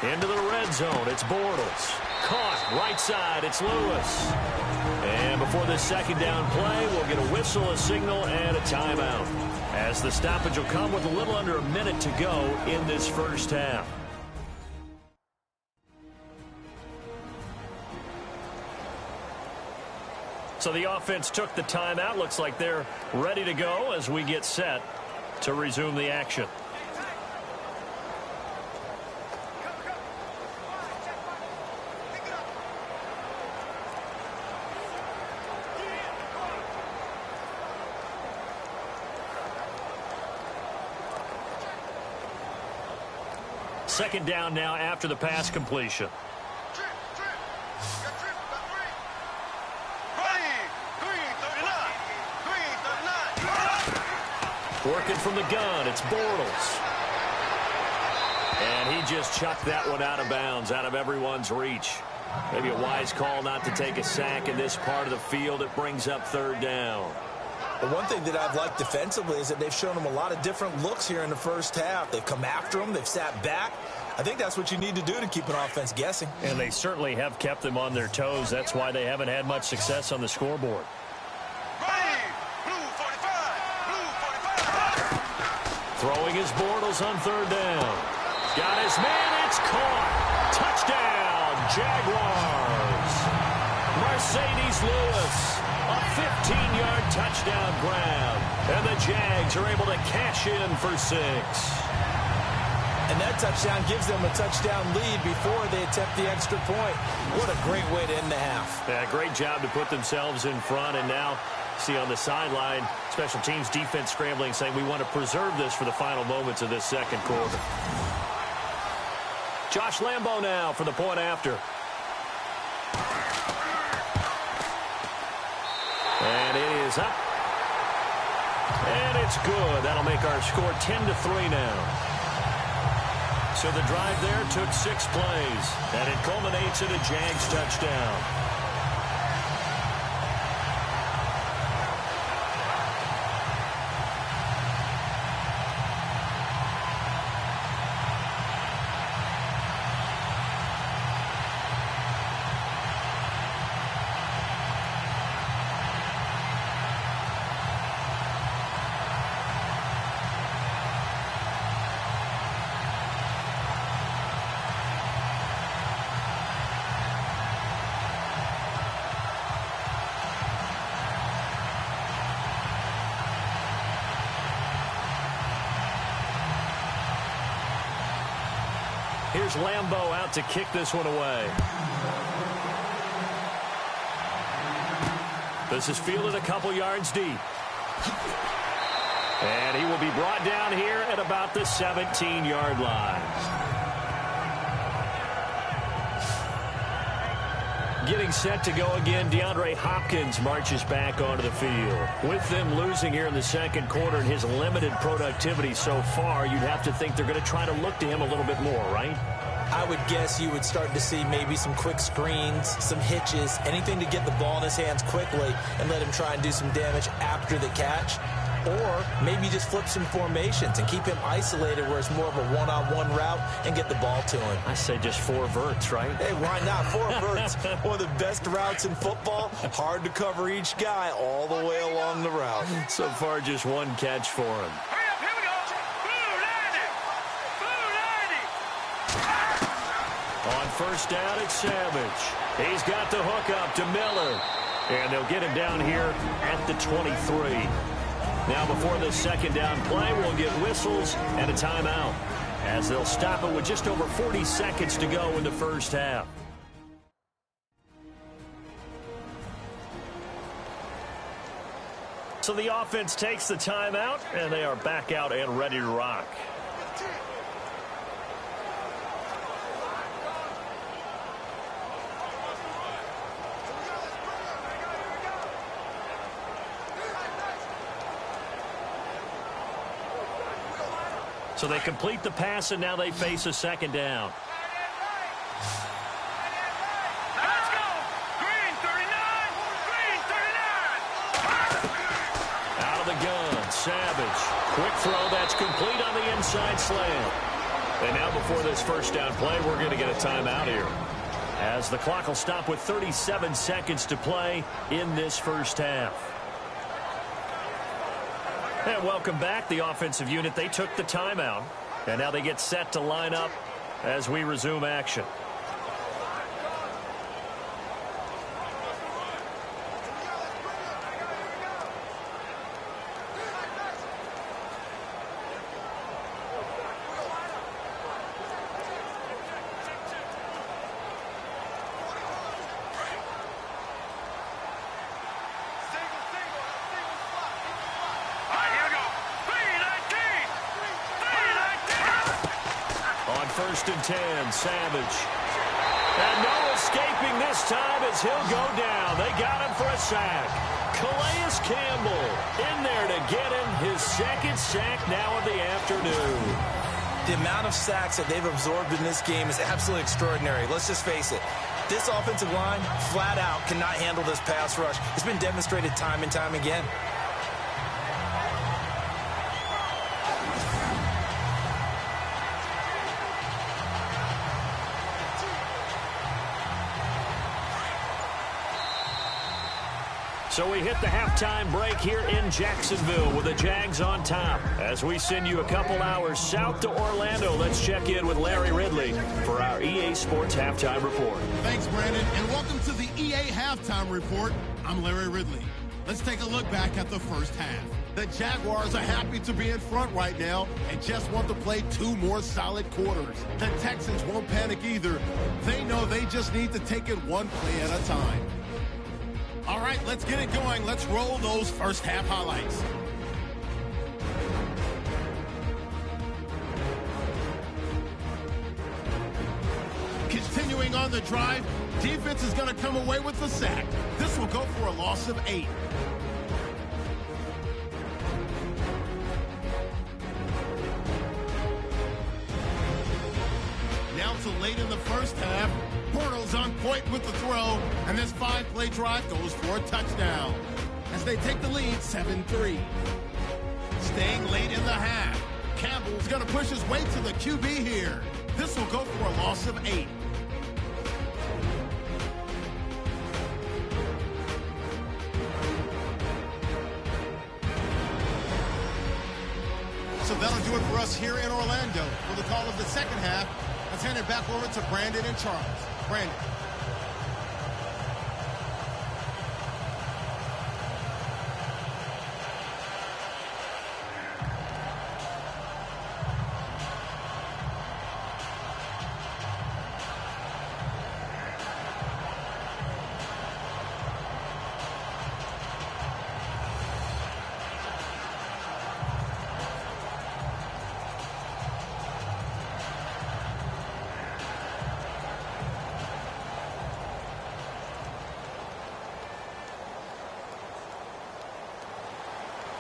Into the red zone, it's Bortles. Caught, right side, it's Lewis. And before this 2nd down play, we'll get a whistle, a signal, and a timeout. As the stoppage will come with a little under a minute to go in this first half. So the offense took the timeout. Looks like they're ready to go as we get set to resume the action. Second down now after the pass completion. Working from the gun, it's Bortles. And he just chucked that one out of bounds, out of everyone's reach. Maybe a wise call not to take a sack in this part of the field. It brings up third down. The one thing that I've liked defensively is that they've shown them a lot of different looks here in the first half. They've come after them. They've sat back. I think that's what you need to do to keep an offense guessing. And they certainly have kept them on their toes. That's why they haven't had much success on the scoreboard. Throwing his Bortles on third down. Got his man. It's caught. Touchdown, Jaguars. Mercedes Lewis. A 15-yard touchdown grab. And the Jags are able to cash in for 6. And that touchdown gives them a touchdown lead before they attempt the extra point. What a great way to end the half. Yeah, great job to put themselves in front. And now, see on the sideline, special teams defense scrambling, saying we want to preserve this for the final moments of this second quarter. Josh Lambo now for the point after. And it is up. And it's good. That'll make our score 10-3 now. So the drive there took 6 plays. And it culminates in a Jags touchdown. Here's Lambo out to kick this one away. This is fielded a couple yards deep. And he will be brought down here at about the 17-yard line. Getting set to go again, DeAndre Hopkins marches back onto the field. With them losing here in the second quarter and his limited productivity so far, you'd have to think they're going to try to look to him a little bit more, right? I would guess you would start to see maybe some quick screens, some hitches, anything to get the ball in his hands quickly and let him try and do some damage after the catch. Or maybe just flip some formations and keep him isolated where it's more of a one-on-one route and get the ball to him. I say just 4 verts, right? Hey, why not? 4 verts. One of the best routes in football. Hard to cover each guy all the way along the route. So far, just 1 catch for him. Hurry up, here we go. Blue 90. On first down, it's Savage. He's got the hook up to Miller. And they'll get him down here at the 23. Now before this second down play, we'll get whistles and a timeout, as they'll stop it with just over 40 seconds to go in the first half. So the offense takes the timeout, and they are back out and ready to rock. So they complete the pass, and now they face a second down. Let's go. Green 39. Green 39. Out of the gun, Savage. Quick throw, that's complete on the inside slant. And now before this first down play, we're going to get a timeout here, as the clock will stop with 37 seconds to play in this first half. And welcome back, the offensive unit. They took the timeout, and now they get set to line up as we resume action. First and 10, Savage. And no escaping this time as he'll go down. They got him for a sack. Calais Campbell in there to get him his second sack now of the afternoon. The amount of sacks that they've absorbed in this game is absolutely extraordinary. Let's just face it. This offensive line, flat out, cannot handle this pass rush. It's been demonstrated time and time again. So we hit the halftime break here in Jacksonville with the Jags on top. As we send you a couple hours south to Orlando, let's check in with Larry Ridley for our EA Sports Halftime Report. Thanks, Brandon, and welcome to the EA Halftime Report. I'm Larry Ridley. Let's take a look back at the first half. The Jaguars are happy to be in front right now and just want to play 2 more solid quarters. The Texans won't panic either. They know they just need to take it 1 play at a time. All right, let's get it going. Let's roll those first half highlights. Continuing on the drive, defense is going to come away with the sack. This will go for a loss of 8. Now to late in the first half. Bortles on point with the throw, and this 5-play drive goes for a touchdown as they take the lead 7-3. Staying late in the half, Campbell's going to push his way to the QB here. This will go for a loss of 8. So that'll do it for us here in Orlando. For the call of the second half, let's hand it back over to Brandon and Charles. Brandon.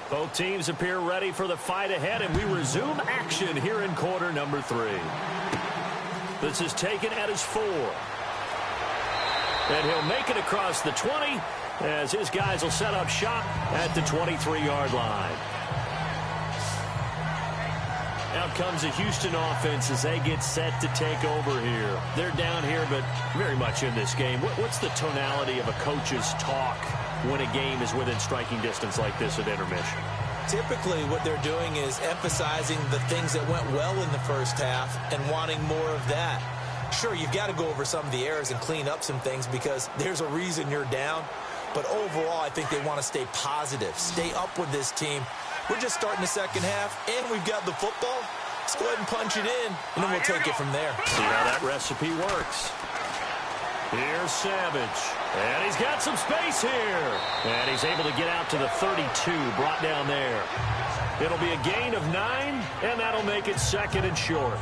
Both teams appear ready for the fight ahead, and we resume action here in quarter number 3. This is taken at his 4. And he'll make it across the 20 as his guys will set up shop at the 23-yard line. Out comes the Houston offense as they get set to take over here. They're down here, but very much in this game. What's the tonality of a coach's talk when a game is within striking distance like this at intermission? Typically, what they're doing is emphasizing the things that went well in the first half and wanting more of that. Sure, you've got to go over some of the errors and clean up some things because there's a reason you're down. But overall, I think they want to stay positive, stay up with this team. We're just starting the second half, and we've got the football. Let's go ahead and punch it in, and then we'll take it from there. See how that recipe works. Here's Savage, and he's got some space here. And he's able to get out to the 32, brought down there. It'll be a gain of 9, and that'll make it 2nd and short.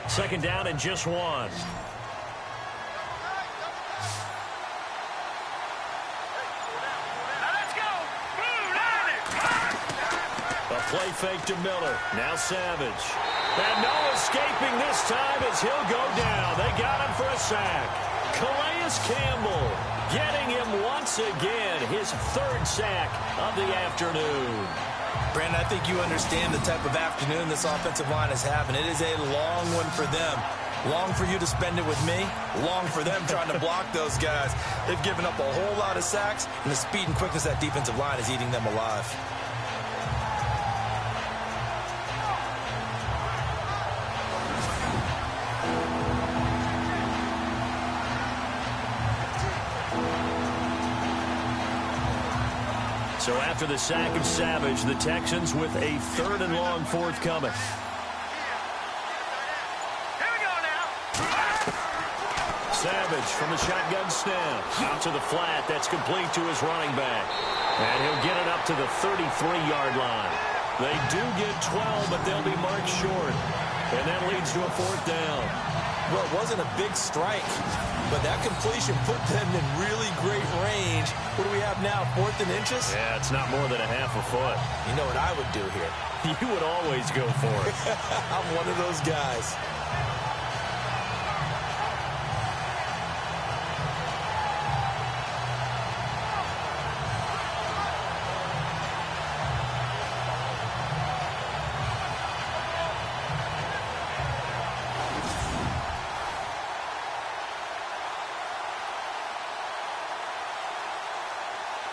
Second down and just 1. Now let's go. A play fake to Miller. Now Savage. And no escaping this time as he'll go down. They got him for a sack. Calais Campbell getting him once again. His 3rd sack of the afternoon. Brandon, I think you understand the type of afternoon this offensive line is having. It is a long one for them. Long for you to spend it with me. Long for them trying to block those guys. They've given up a whole lot of sacks, and the speed and quickness of that defensive line is eating them alive. So after the sack of Savage, the Texans with a 3rd and long forthcoming. Savage from the shotgun snap. Out to the flat. That's complete to his running back. And he'll get it up to the 33-yard line. They do get 12, but they'll be marked short. And that leads to a 4th down. Well, it wasn't a big strike, but that completion put them in really great range. What do we have now, 4th and inches? Yeah, it's not more than a half a foot. You know what I would do here? You would always go for it. I'm one of those guys.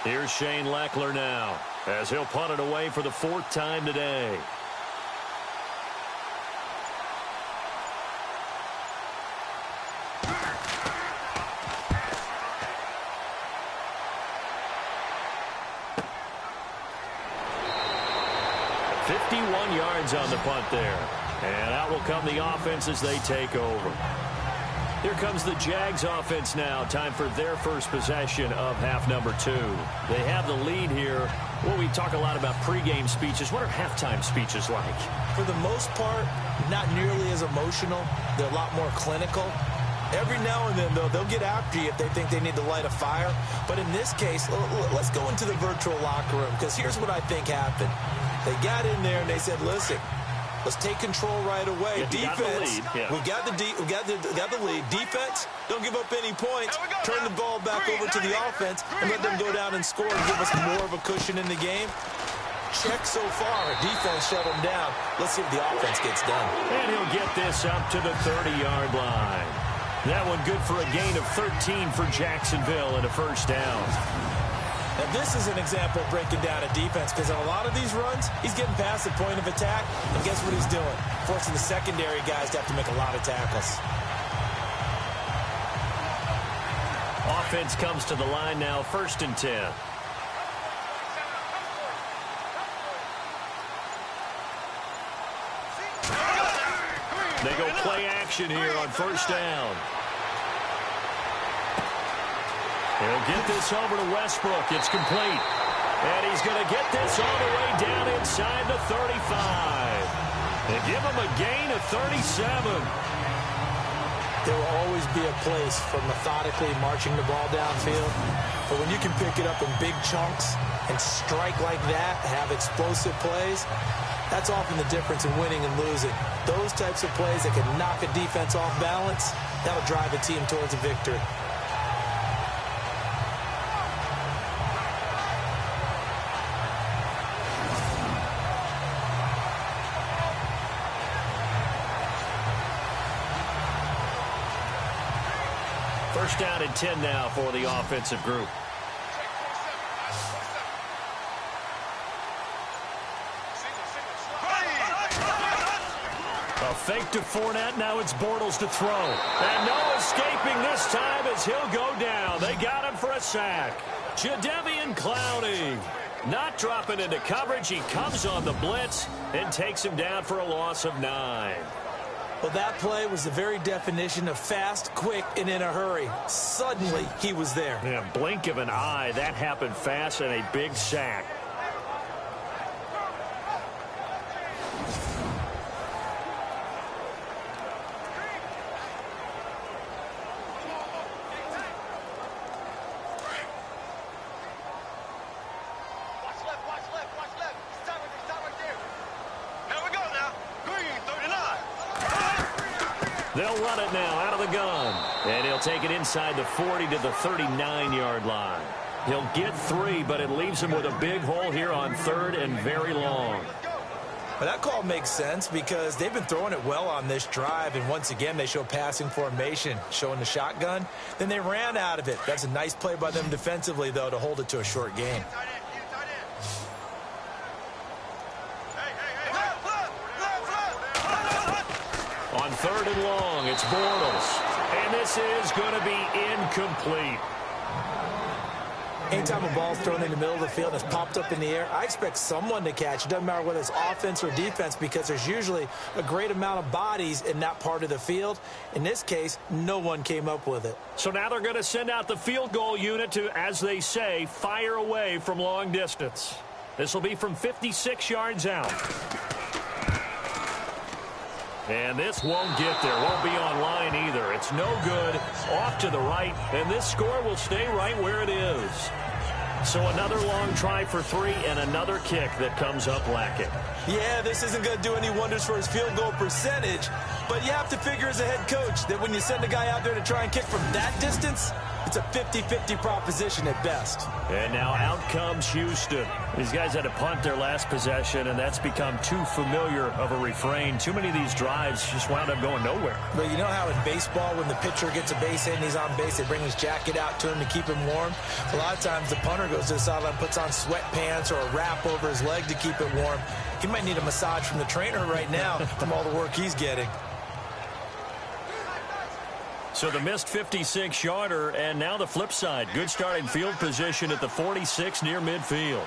Here's Shane Leckler now, as he'll punt it away for the 4th time today. .51 yards on the punt there. And out will come the offense as they take over. Here comes the Jags offense now. Time for their first possession of half number 2. They have the lead here. Well, we talk a lot about pregame speeches. What are halftime speeches like? For the most part, not nearly as emotional. They're a lot more clinical. Every now and then, though, they'll get after you if they think they need to light a fire. But in this case, let's go into the virtual locker room, because here's what I think happened. They got in there and they said, listen, let's take control right away. Yeah, defense, yeah. we got the lead. Defense, don't give up any points. Turn the ball back over to the offense and let them go down and score and give us more of a cushion in the game. Check so far. Defense shut them down. Let's see if the offense gets done. And he'll get this up to the 30-yard line. That one good for a gain of 13 for Jacksonville and a 1st down. Now, this is an example of breaking down a defense, because on a lot of these runs, he's getting past the point of attack, and guess what he's doing? Forcing the secondary guys to have to make a lot of tackles. Offense comes to the line now, 1st and 10. They go play action here on 1st down. He'll get this over to Westbrook. It's complete. And he's going to get this all the way down inside the 35. They give him a gain of 37. There will always be a place for methodically marching the ball downfield. But when you can pick it up in big chunks and strike like that, have explosive plays, that's often the difference in winning and losing. Those types of plays that can knock a defense off balance, that'll drive a team towards a victory. First down and 10 now for the offensive group. A fake to Fournette. Now it's Bortles to throw. And no escaping this time as he'll go down. They got him for a sack. Jadeveon Clowney not dropping into coverage. He comes on the blitz and takes him down for a loss of 9. Well, that play was the very definition of fast, quick, and in a hurry. Suddenly, he was there. Yeah, blink of an eye. That happened fast and a big sack. They'll run it now out of the gun. And he'll take it inside the 40 to the 39-yard line. He'll get 3, but it leaves him with a big hole here on 3rd and very long. Well, that call makes sense because they've been throwing it well on this drive, and once again they show passing formation, showing the shotgun. Then they ran out of it. That's a nice play by them defensively, though, to hold it to a short game. On 3rd and long, it's Bortles. And this is going to be incomplete. Anytime a ball's thrown in the middle of the field and it's popped up in the air, I expect someone to catch. It doesn't matter whether it's offense or defense, because there's usually a great amount of bodies in that part of the field. In this case, no one came up with it. So now they're going to send out the field goal unit to, as they say, fire away from long distance. This will be from 56 yards out. And this won't get there. Won't be online either. It's no good. Off to the right. And this score will stay right where it is. So another long try for 3 and another kick that comes up lacking. Yeah, this isn't going to do any wonders for his field goal percentage. But you have to figure as a head coach that when you send a guy out there to try and kick from that distance, it's a 50-50 proposition at best. And now out comes Houston. These guys had to punt their last possession, and that's become too familiar of a refrain. Too many of these drives just wound up going nowhere. But you know how in baseball, when the pitcher gets a base hit and he's on base, they bring his jacket out to him to keep him warm? A lot of times the punter goes to the sideline, puts on sweatpants or a wrap over his leg to keep it warm. He might need a massage from the trainer right now from all the work he's getting. So the missed 56-yarder, and now the flip side. Good starting field position at the 46 near midfield.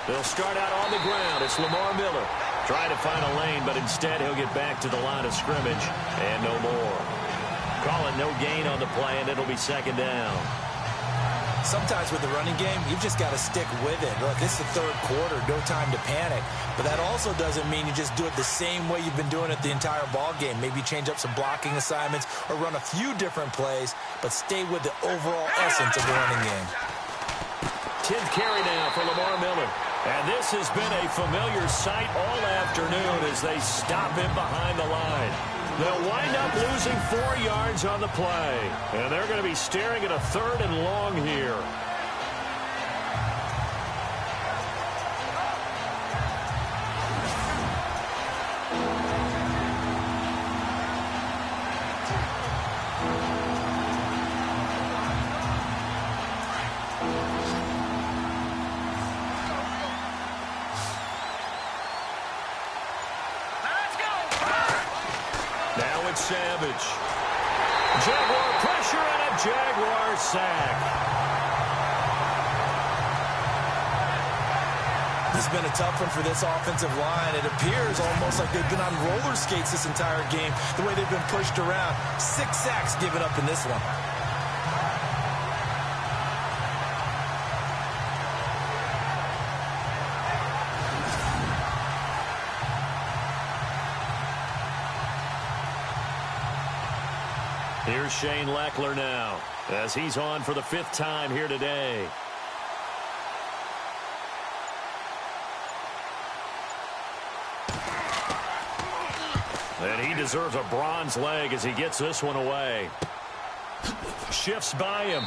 They'll start out on the ground. It's Lamar Miller trying to find a lane, but instead he'll get back to the line of scrimmage and no more. Call it no gain on the play, and it'll be second down. Sometimes with the running game, you've just got to stick with it. Look, this is the third quarter, no time to panic. But that also doesn't mean you just do it the same way you've been doing it the entire ball game. Maybe change up some blocking assignments or run a few different plays, but stay with the overall essence of the running game. 10th carry now for Lamar Miller. And this has been a familiar sight all afternoon as they stop him behind the line. They'll wind up losing 4 yards on the play. And they're going to be staring at a 3rd and long here. Savage. Jaguar pressure and a Jaguar sack. This has been a tough one for this offensive line. It appears almost like they've been on roller skates this entire game, the way they've been pushed around. 6 sacks given up in this one. Here's Shane Leckler now, as he's on for the 5th time here today. And he deserves a bronze leg as he gets this one away. Shifts by him.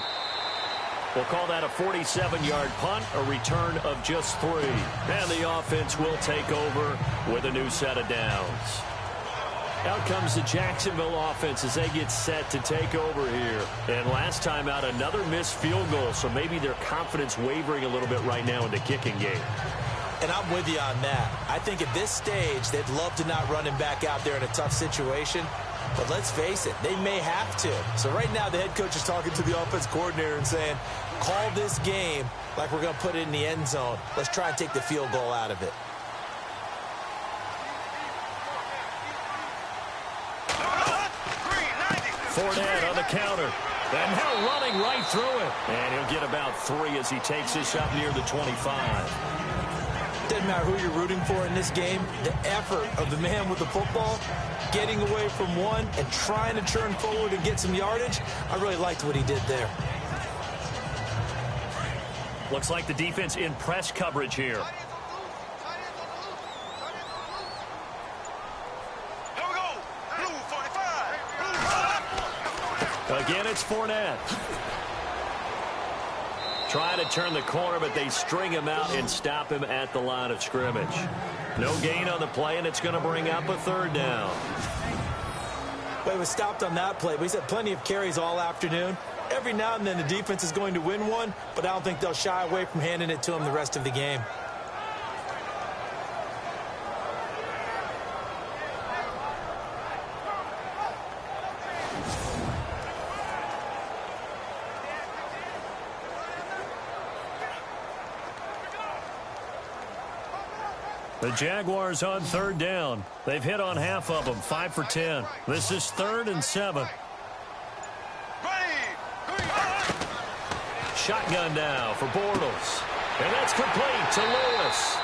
We'll call that a 47-yard punt, a return of just 3. And the offense will take over with a new set of downs. Out comes the Jacksonville offense as they get set to take over here. And last time out, another missed field goal, so maybe their confidence wavering a little bit right now in the kicking game. And I'm with you on that. I think at this stage, they'd love to not run him back out there in a tough situation. But let's face it, they may have to. So right now, the head coach is talking to the offense coordinator and saying, call this game like we're going to put it in the end zone. Let's try and take the field goal out of it. Fournette on the counter. And now running right through it. And he'll get about 3 as he takes this up near the 25. Doesn't matter who you're rooting for in this game. The effort of the man with the football, getting away from one and trying to turn forward and get some yardage, I really liked what he did there. Looks like the defense in press coverage here. Again, it's Fournette. Trying to turn the corner, but they string him out and stop him at the line of scrimmage. No gain on the play, and it's going to bring up a 3rd down. Well, he was stopped on that play, but he's had plenty of carries all afternoon. Every now and then the defense is going to win one, but I don't think they'll shy away from handing it to him the rest of the game. The Jaguars on third down. They've hit on half of them, 5 for 10. This is 3rd and 7. Shotgun now for Bortles. And that's complete to Lewis.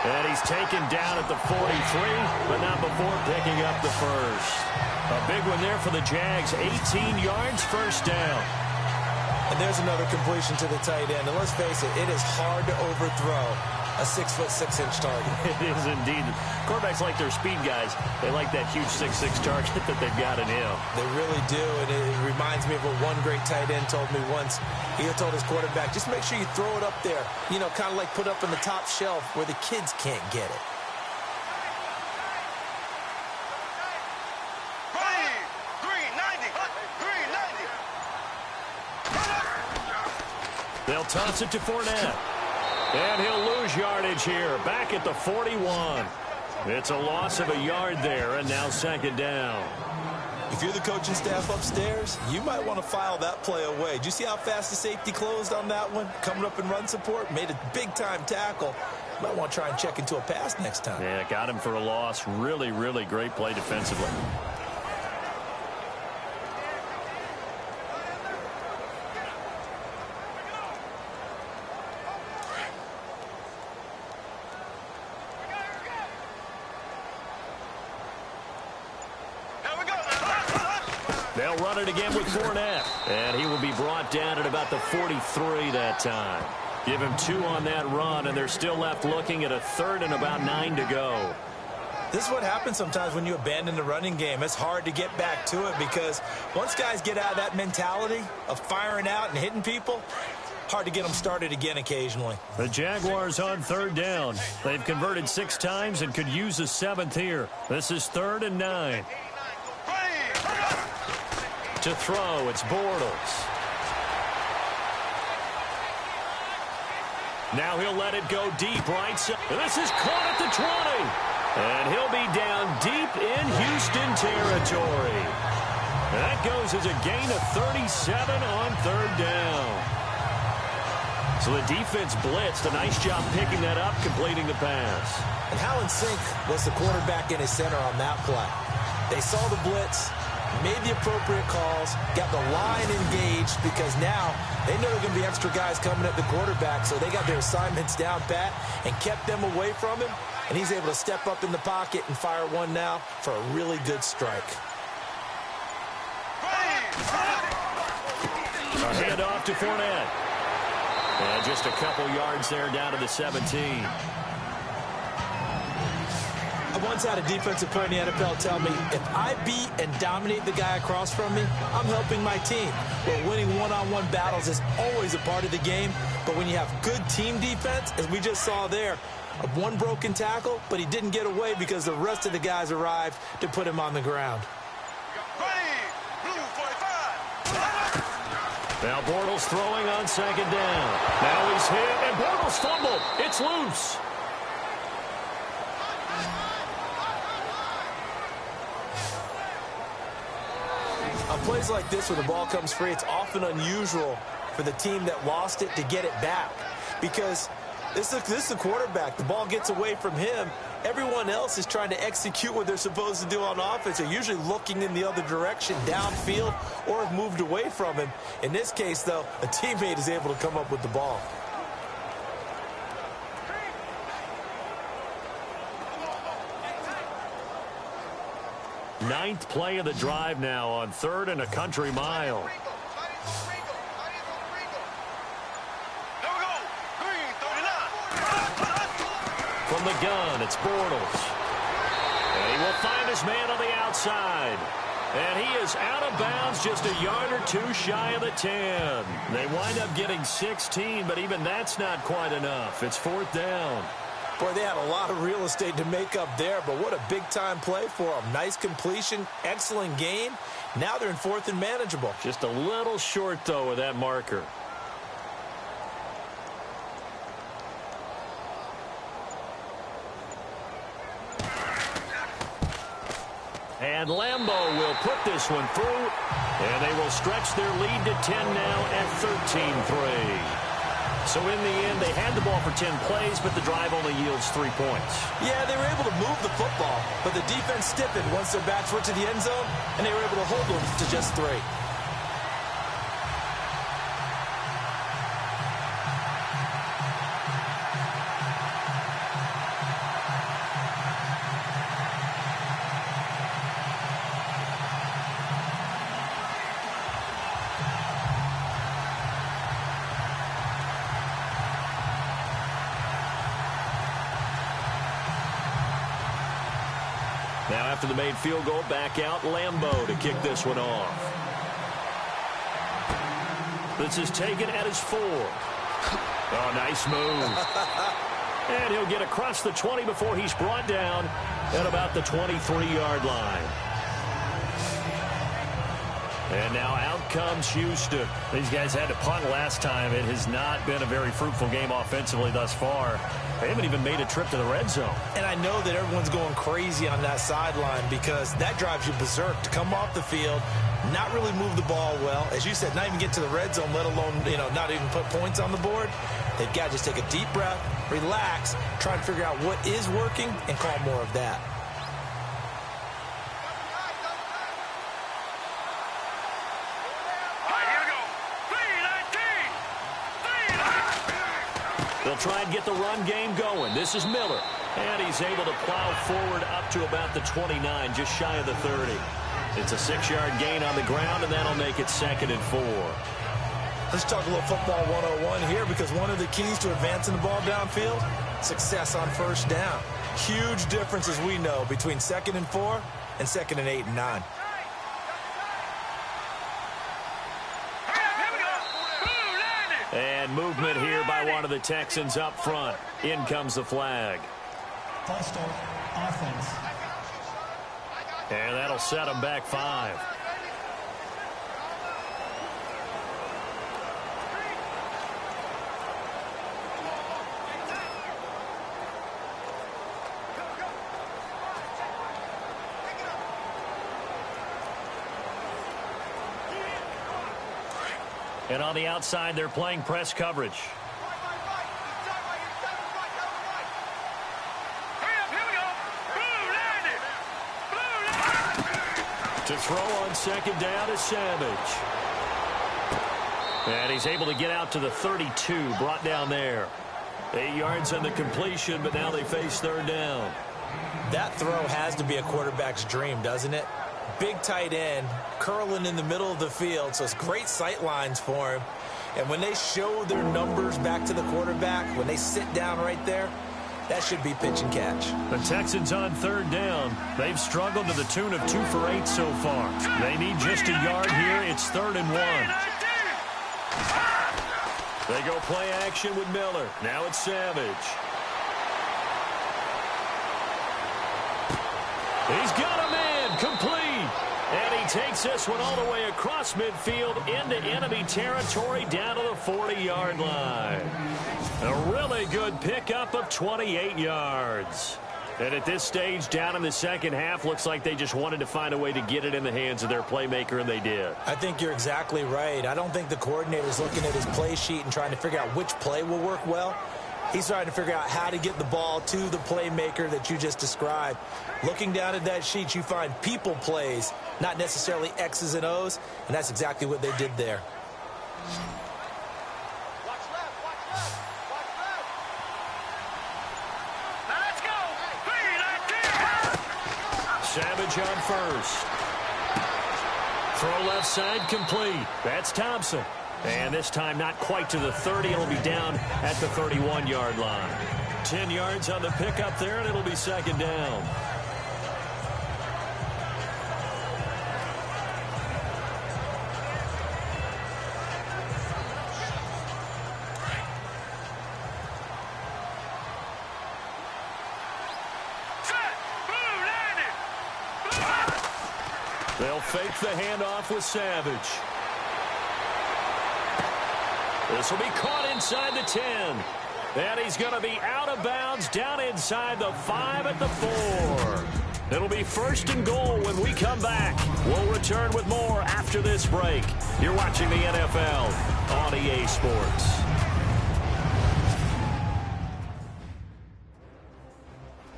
And he's taken down at the 43, but not before picking up the first. A big one there for the Jags. 18 yards, first down. And there's another completion to the tight end. And let's face it, it is hard to overthrow a 6'6" target. It is indeed. Quarterbacks like their speed guys. They like that huge 6'6" target that they've got in him. They really do, and it reminds me of what one great tight end told me once. He told his quarterback, just make sure you throw it up there, you know, kind of like put up in the top shelf where the kids can't get it. They'll toss it to Fournette. And he'll lose yardage here, back at the 41. It's a loss of a yard there, and now 2nd down. If you're the coaching staff upstairs, you might want to file that play away. Do you see how fast the safety closed on that one? Coming up in run support, made a big-time tackle. You might want to try and check into a pass next time. Yeah, got him for a loss. Really, really great play defensively. They'll run it again with Fournette. And he will be brought down at about the 43 that time. Give him 2 on that run, and they're still left looking at a 3rd and about 9 to go. This is what happens sometimes when you abandon the running game. It's hard to get back to it because once guys get out of that mentality of firing out and hitting people, hard to get them started again occasionally. The Jaguars on 3rd down. They've converted 6 times and could use a 7th here. This is 3rd and 9. To throw, it's Bortles. Now he'll let it go deep right side. This is caught at the 20. And he'll be down deep in Houston territory. That goes as a gain of 37 on 3rd down. So the defense blitzed. A nice job picking that up, completing the pass. And how in sync was the quarterback and his center on that play? They saw the blitz, made the appropriate calls, got the line engaged because now they know there are going to be extra guys coming at the quarterback, so they got their assignments down pat and kept them away from him, and he's able to step up in the pocket and fire one now for a really good strike. A handoff to Fournette. And just a couple yards there down to the 17. I once had a defensive player in the NFL tell me, if I beat and dominate the guy across from me, I'm helping my team. Well, winning one-on-one battles is always a part of the game, but when you have good team defense, as we just saw there, one broken tackle, but he didn't get away because the rest of the guys arrived to put him on the ground. Now Bortles throwing on 2nd down. Now he's hit, and Bortles fumbled. It's loose. On plays like this where the ball comes free, it's often unusual for the team that lost it to get it back because this is the quarterback. The ball gets away from him. Everyone else is trying to execute what they're supposed to do on offense. They're usually looking in the other direction, downfield, or have moved away from him. In this case, though, a teammate is able to come up with the ball. Ninth play of the drive now on 3rd and a country mile. From the gun, it's Bortles. And he will find his man on the outside. And he is out of bounds, just a yard or 2 shy of the 10. They wind up getting 16, but even that's not quite enough. It's 4th down. Boy, they had a lot of real estate to make up there, but what a big-time play for them. Nice completion, excellent game. Now they're in 4th and manageable. Just a little short, though, with that marker. And Lambeau will put this one through, and they will stretch their lead to 10 now at 13-3. So in the end, they had the ball for 10 plays, but the drive only yields 3 points. Yeah, they were able to move the football, but the defense stiffened once their backs were to the end zone, and they were able to hold them to just 3. Now after the made field goal, back out Lambeau to kick this one off. This is taken at his 4. Oh, nice move. And he'll get across the 20 before he's brought down at about the 23-yard line. And now out comes Houston. These guys had to punt last time. It has not been a very fruitful game offensively thus far. They haven't even made a trip to the red zone. And I know that everyone's going crazy on that sideline because that drives you berserk to come off the field, not really move the ball well. As you said, not even get to the red zone, let alone, not even put points on the board. They've got to just take a deep breath, relax, try and figure out what is working, and call more of that. They'll try and get the run game going. This is Miller. And he's able to plow forward up to about the 29, just shy of the 30. It's a 6-yard gain on the ground, and that'll make it 2nd and 4. Let's talk a little football 101 here, because one of the keys to advancing the ball downfield, success on first down. Huge difference, as we know, between 2nd and 4 and 2nd and 8 and 9. And movement here by one of the Texans up front. In comes the flag. False start, offense. And that'll set them back 5. And on the outside, they're playing press coverage. To throw on 2nd down is Savage. And he's able to get out to the 32, brought down there. 8 yards on the completion, but now they face 3rd down. That throw has to be a quarterback's dream, doesn't it? Big tight end, curling in the middle of the field, so it's great sight lines for him. And when they show their numbers back to the quarterback, when they sit down right there, that should be pitch and catch. The Texans on 3rd down. They've struggled to the tune of 2 for 8 so far. They need just a yard here. It's 3rd and 1. They go play action with Miller. Now it's Savage. He's got him in. Complete. And he takes this one all the way across midfield into enemy territory down to the 40-yard line. A really good pickup of 28 yards. And at this stage, down in the second half, looks like they just wanted to find a way to get it in the hands of their playmaker, and they did. I think you're exactly right. I don't think the coordinator's looking at his play sheet and trying to figure out which play will work well. He's trying to figure out how to get the ball to the playmaker that you just described. Looking down at that sheet, you find people plays, not necessarily X's and O's, and that's exactly what they did there. Savage on first. Throw left side complete. That's Thompson. And this time not quite to the 30. It'll be down at the 31-yard line. 10 yards on the pickup there, and it'll be 2nd down. They'll fake the handoff with Savage. This will be caught inside the 10. And he's going to be out of bounds down inside the 5 at the 4. It'll be 1st and goal when we come back. We'll return with more after this break. You're watching the NFL on EA Sports.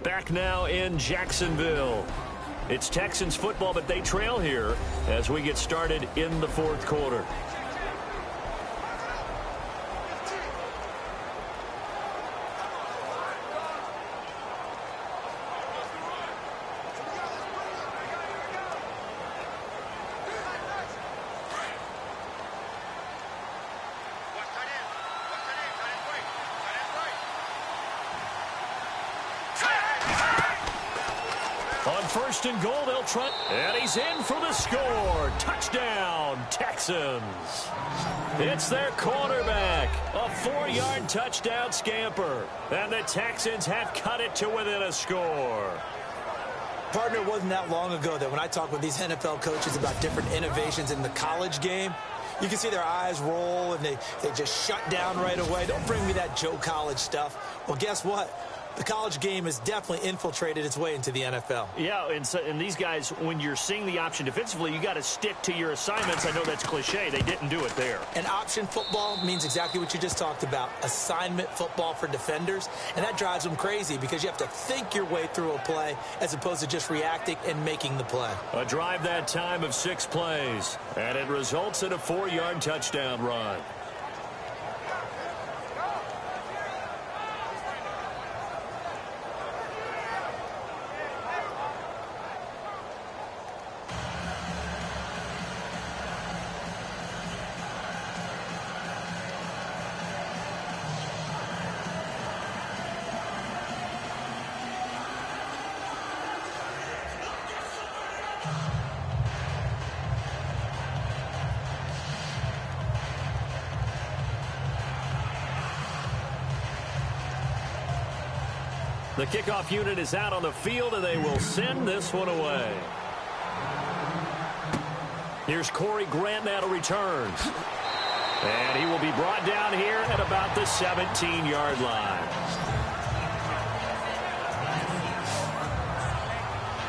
Back now in Jacksonville. It's Texans football, but they trail here as we get started in the fourth quarter. On first and goal, they'll try. And he's in for the score. Touchdown, Texans. It's their quarterback. A 4-yard touchdown scamper. And the Texans have cut it to within a score. Partner, it wasn't that long ago that when I talk with these NFL coaches about different innovations in the college game, you can see their eyes roll and they just shut down right away. Don't bring me that Joe College stuff. Well, guess what? The college game has definitely infiltrated its way into the NFL. Yeah, and these guys, when you're seeing the option defensively, you got to stick to your assignments. I know that's cliche. They didn't do it there. And option football means exactly what you just talked about, assignment football for defenders. And that drives them crazy because you have to think your way through a play as opposed to just reacting and making the play. A drive that time of 6 plays, and it results in a 4-yard touchdown run. The kickoff unit is out on the field, and they will send this one away. Here's Corey Grant now to return. And he will be brought down here at about the 17-yard line.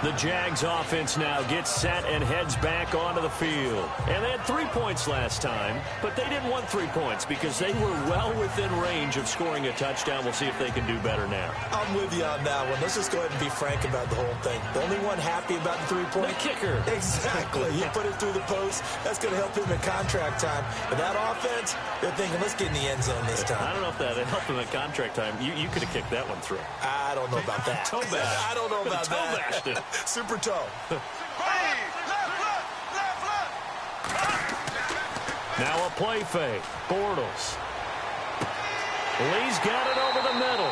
The Jags offense now gets set and heads back onto the field. And they had 3 points last time, but they didn't want 3 points because they were well within range of scoring a touchdown. We'll see if they can do better now. I'm with you on that one. Let's just go ahead and be frank about the whole thing. The only one happy about the 3-point? The kicker. Exactly. You put it through the post. That's going to help him in contract time. But that offense, they're thinking, let's get in the end zone this time. I don't know if that helped him at contract time. You could have kicked that one through. I don't know about that. Toe bash. I don't know about toe that. Bashed it. Super toe. Now a play fake. Bortles. Lee's got it over the middle.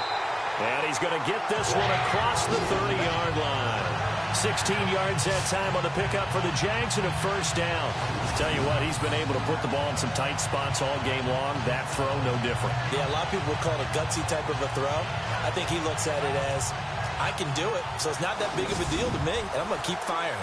And he's going to get this one across the 30-yard line. 16 yards that time on the pickup for the Jags and a first down. Tell you what, he's been able to put the ball in some tight spots all game long. That throw, no different. Yeah, a lot of people would call it a gutsy type of a throw. I think he looks at it as, I can do it, so it's not that big of a deal to me, and I'm going to keep firing.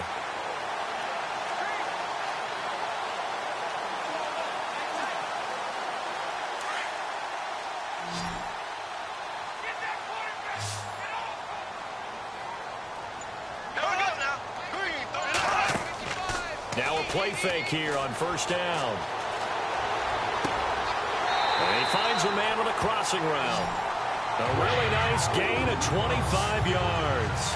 Now a play fake here on first down. And he finds a man on a crossing route. A really nice gain of 25 yards.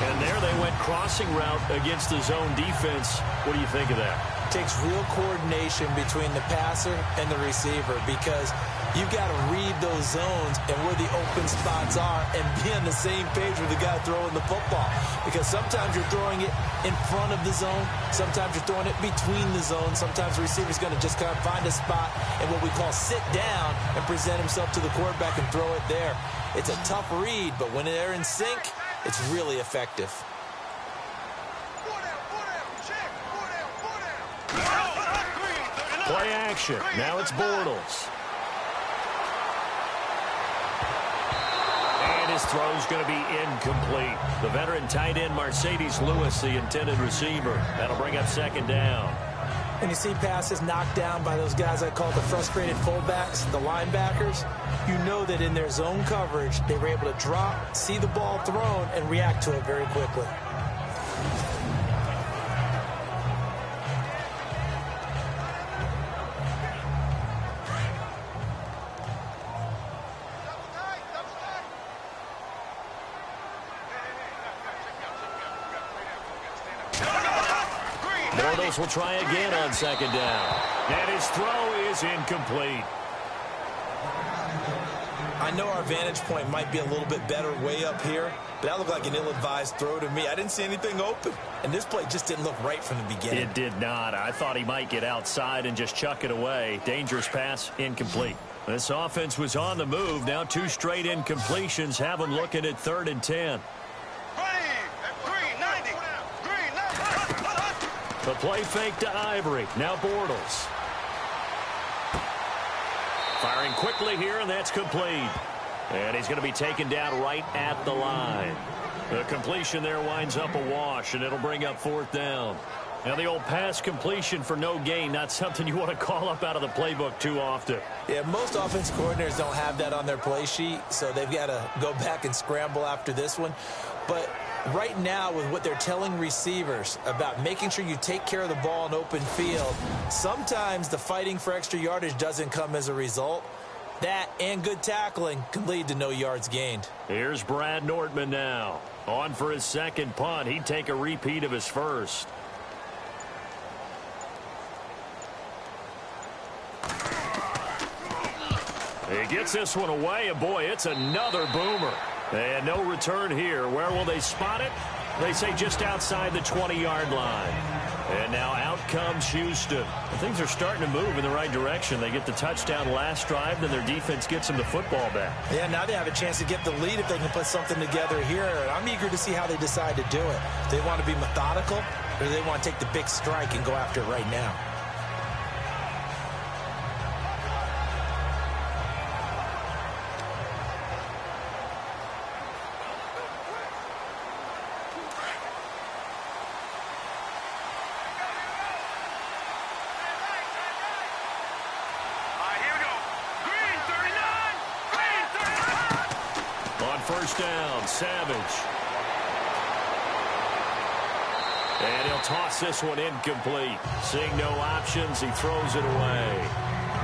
And there they went crossing route against the zone defense. What do you think of that? Takes real coordination between the passer and the receiver because you've got to read those zones and where the open spots are and be on the same page with the guy throwing the football. Because sometimes you're throwing it in front of the zone. Sometimes you're throwing it between the zones. Sometimes the receiver's going to just kind of find a spot and what we call sit down and present himself to the quarterback and throw it there. It's a tough read, but when they're in sync, it's really effective. Play action. Now it's Bortles. And his throw's going to be incomplete. The veteran tight end, Mercedes Lewis, the intended receiver. That'll bring up second down. When you see passes knocked down by those guys I call the frustrated fullbacks, the linebackers, you know that in their zone coverage, they were able to drop, see the ball thrown, and react to it very quickly. Bortles will try again on second down. And his throw is incomplete. I know our vantage point might be a little bit better way up here, but that looked like an ill-advised throw to me. I didn't see anything open, and this play just didn't look right from the beginning. It did not. I thought he might get outside and just chuck it away. Dangerous pass, incomplete. This offense was on the move. Now 2 straight incompletions have them looking at 3rd and 10. The play fake to Ivory. Now Bortles. Firing quickly here, and that's complete. And he's going to be taken down right at the line. The completion there winds up a wash, and it'll bring up 4th down. Now the old pass completion for no gain, not something you want to call up out of the playbook too often. Yeah, most offensive coordinators don't have that on their play sheet, so they've got to go back and scramble after this one. But right now, with what they're telling receivers about making sure you take care of the ball in open field, sometimes the fighting for extra yardage doesn't come as a result. That and good tackling can lead to no yards gained. Here's Brad Nortman now. On for his second punt. He'd take a repeat of his first. He gets this one away, and boy, it's another boomer. And no return here. Where will they spot it? They say just outside the 20-yard line. And now out comes Houston. Things are starting to move in the right direction. They get the touchdown last drive, then their defense gets them the football back. Yeah, now they have a chance to get the lead if they can put something together here. And I'm eager to see how they decide to do it. Do they want to be methodical, or do they want to take the big strike and go after it right now? First down, Savage. And he'll toss this one incomplete. Seeing no options, he throws it away.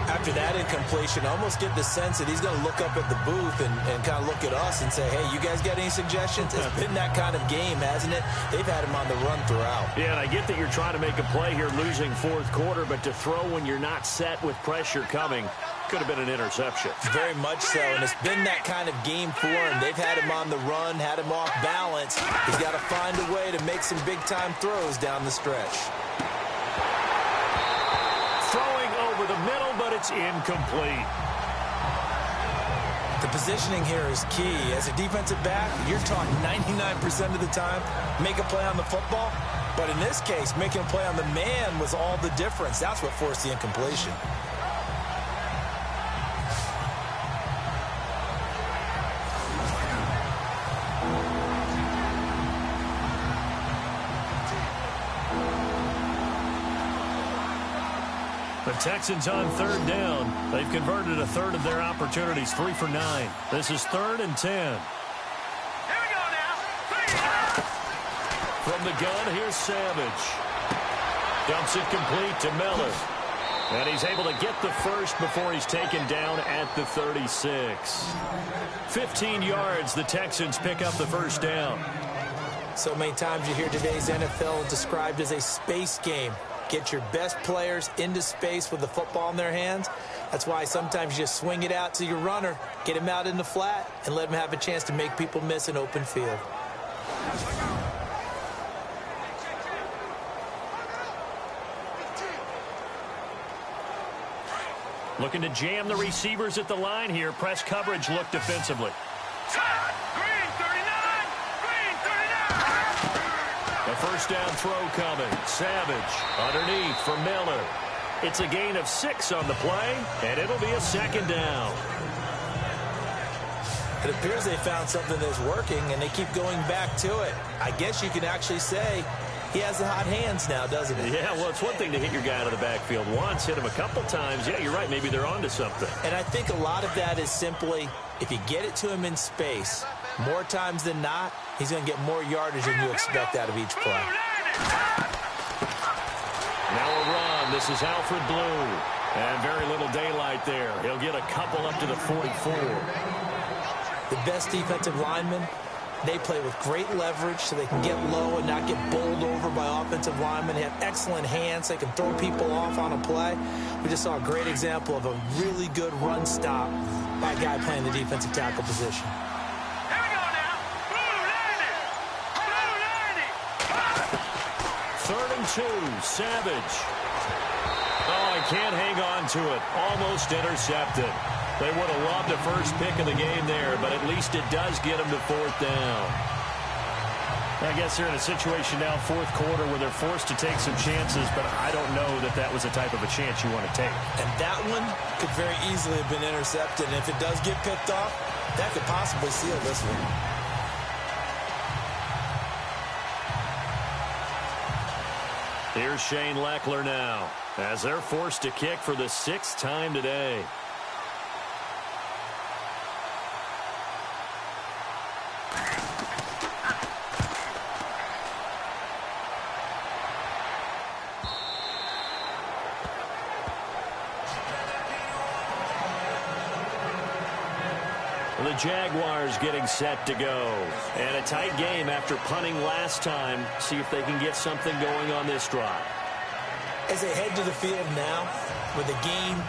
After that incompletion, I almost get the sense that he's going to look up at the booth and kind of look at us and say, hey, you guys got any suggestions? It's been that kind of game, hasn't it? They've had him on the run throughout. Yeah, and I get that you're trying to make a play here losing 4th quarter, but to throw when you're not set with pressure coming could have been an interception. Very much so, and it's been that kind of game for him. They've had him on the run, had him off balance. He's got to find a way to make some big-time throws down the stretch. Throwing over the middle, but it's incomplete. The positioning here is key. As a defensive back, you're taught 99% of the time, make a play on the football. But in this case, making a play on the man was all the difference. That's what forced the incompletion. The Texans on 3rd down. They've converted a third of their opportunities, 3 for 9. This is 3rd and 10. Here we go now. From the gun, here's Savage. Dumps it complete to Miller. And he's able to get the first before he's taken down at the 36. 15 yards, the Texans pick up the first down. So many times you hear today's NFL described as a space game. Get your best players into space with the football in their hands. That's why sometimes you just swing it out to your runner, get him out in the flat, and let him have a chance to make people miss an open field. Looking to jam the receivers at the line here. Press coverage look defensively. Green 39! Green 39! A first down throw coming. Savage underneath for Miller. It's a gain of 6 on the play, and it'll be a second down. It appears they found something that's working, and they keep going back to it. I guess you can actually say he has the hot hands now, doesn't he? Yeah, well, it's one thing to hit your guy out of the backfield once, hit him a couple times. Yeah, you're right. Maybe they're onto something. And I think a lot of that is simply if you get it to him in space, more times than not, he's going to get more yardage than you expect out of each play. Now a run. This is Alfred Blue. And very little daylight there. He'll get a couple up to the 44. The best defensive linemen They play with great leverage so they can get low and not get bowled over by offensive linemen. They have excellent hands. They can throw people off on a play. We just saw a great example of a really good run stop by a guy playing the defensive tackle position. Here we go now. Blue 90. Blue 90. 3rd and 2, Savage. Oh, I can't hang on to it. Almost intercepted. They would have loved the first pick of the game there, but at least it does get them to 4th down. I guess they're in a situation now, 4th quarter, where they're forced to take some chances, but I don't know that that was the type of a chance you want to take. And that one could very easily have been intercepted, and if it does get picked off, that could possibly seal this one. Here's Shane Leckler now, as they're forced to kick for the 6th time today. The Jaguars getting set to go. And a tight game after punting last time. See if they can get something going on this drive. As they head to the field now, with the game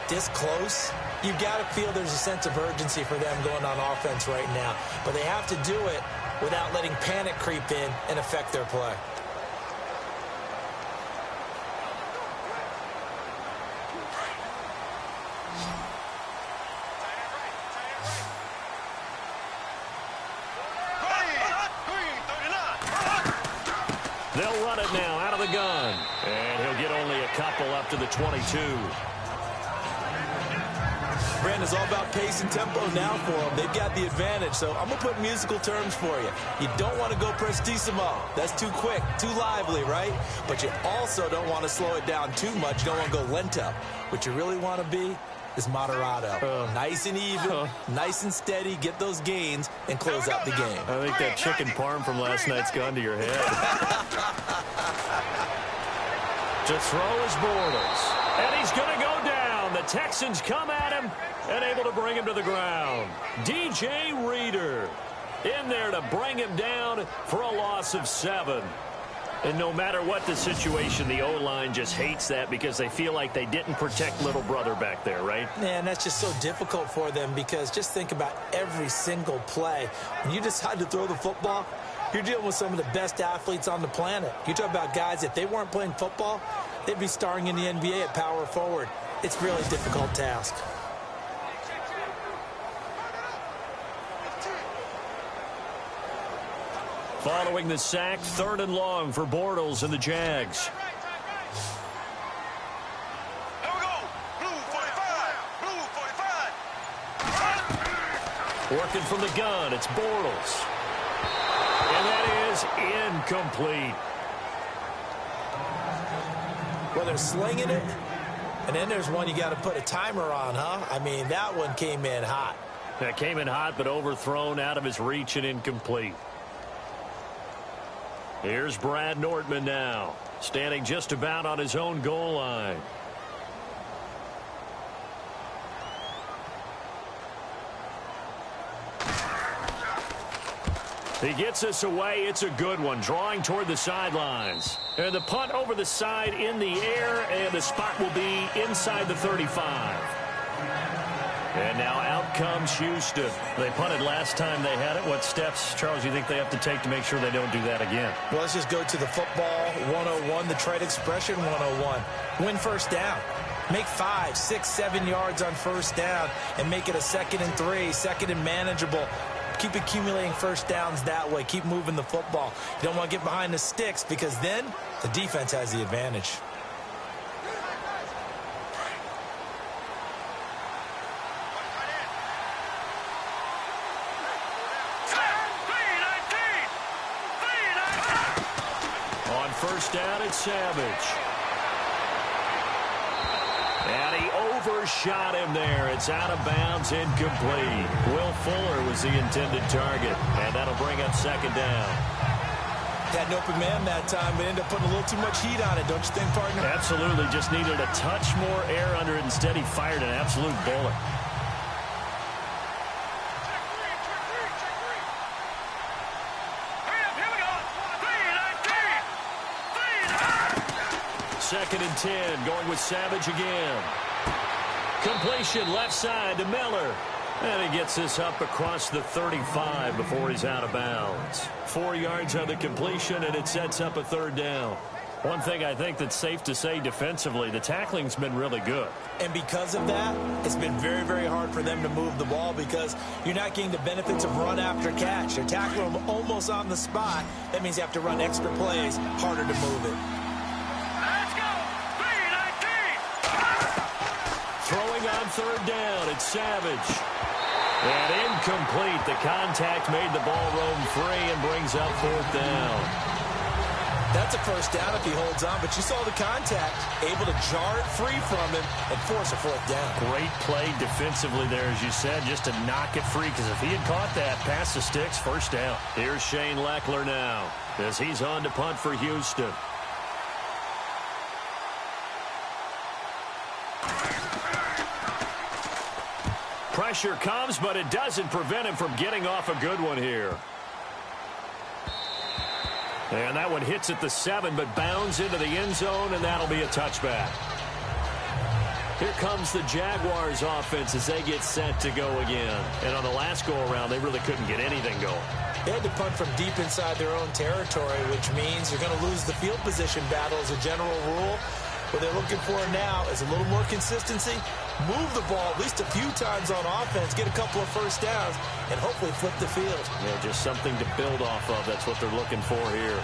this close, you've got to feel there's a sense of urgency for them going on offense right now. But they have to do it without letting panic creep in and affect their play. They'll run it now out of the gun. And he'll get only a couple up to the 22. Brandon, it's all about pace and tempo now for them. They've got the advantage, so I'm going to put musical terms for you. You don't want to go prestissimo. That's too quick, too lively, right? But you also don't want to slow it down too much. You don't want to go lento. What you really want to be is moderato. Nice and even, nice and steady, get those gains, and close out the game. I think that chicken parm from last night's gone to your head. To throw is Bortles. And he's going to go down. The Texans come at him and able to bring him to the ground. DJ Reader in there to bring him down for a loss of 7. And no matter what the situation, the O-line just hates that because they feel like they didn't protect little brother back there, right? Man, that's just so difficult for them because just think about every single play. When you decide to throw the football, you're dealing with some of the best athletes on the planet. You talk about guys, if they weren't playing football, they'd be starring in the NBA at power forward. It's a really difficult task. Following the sack, 3rd and long for Bortles and the Jags. Here we go. Blue 45. Blue 45. Working from the gun, it's Bortles. And that is incomplete. Well, they're slinging it, and then there's one you got to put a timer on, huh? I mean, that one came in hot. That came in hot, but overthrown, out of his reach and incomplete. Here's Brad Nortman now, standing just about on his own goal line. He gets us away. It's a good one, drawing toward the sidelines. And the punt over the side in the air, and the spot will be inside the 35. And now out comes Houston. They punted last time they had it. What steps, Charles, you think they have to take to make sure they don't do that again? Well, let's just go to the football 101, the trade expression 101. Win first down. Make 5, 6, 7 yards on first down and make it a 2nd and 3, 2nd and manageable. Keep accumulating first downs that way. Keep moving the football. You don't want to get behind the sticks because then the defense has the advantage. On first down, it's Savage. And he overshot him there. It's out of bounds, incomplete. Will Fuller was the intended target, and that'll bring up 2nd down. Had an open man that time, but ended up putting a little too much heat on it, don't you think, partner? Absolutely. Just needed a touch more air under it. Instead, he fired an absolute bullet. 2nd and 10, going with Savage again. Completion left side to Miller. And he gets this up across the 35 before he's out of bounds. 4 yards on the completion, and it sets up a 3rd down. One thing I think that's safe to say defensively, the tackling's been really good. And because of that, it's been very, very hard for them to move the ball because you're not getting the benefits of run after catch. They're tackling them almost on the spot. That means you have to run extra plays, harder to move it. Let's go! 3-19! Throwing on 3rd down, it's Savage. And incomplete. The contact made the ball roam free and brings up 4th down. That's a 1st down if he holds on, but you saw the contact, able to jar it free from him and force a 4th down. Great play defensively there, as you said, just to knock it free, because if he had caught that, pass the sticks, 1st down. Here's Shane Leckler now, as he's on to punt for Houston. Pressure comes, but it doesn't prevent him from getting off a good one here. And that one hits at the 7, but bounds into the end zone, and that'll be a touchback. Here comes the Jaguars offense as they get set to go again. And on the last go-around, they really couldn't get anything going. They had to punt from deep inside their own territory, which means you're going to lose the field position battle as a general rule. What they're looking for now is a little more consistency, move the ball at least a few times on offense, get a couple of 1st downs, and hopefully flip the field. Yeah, just something to build off of. That's what they're looking for here.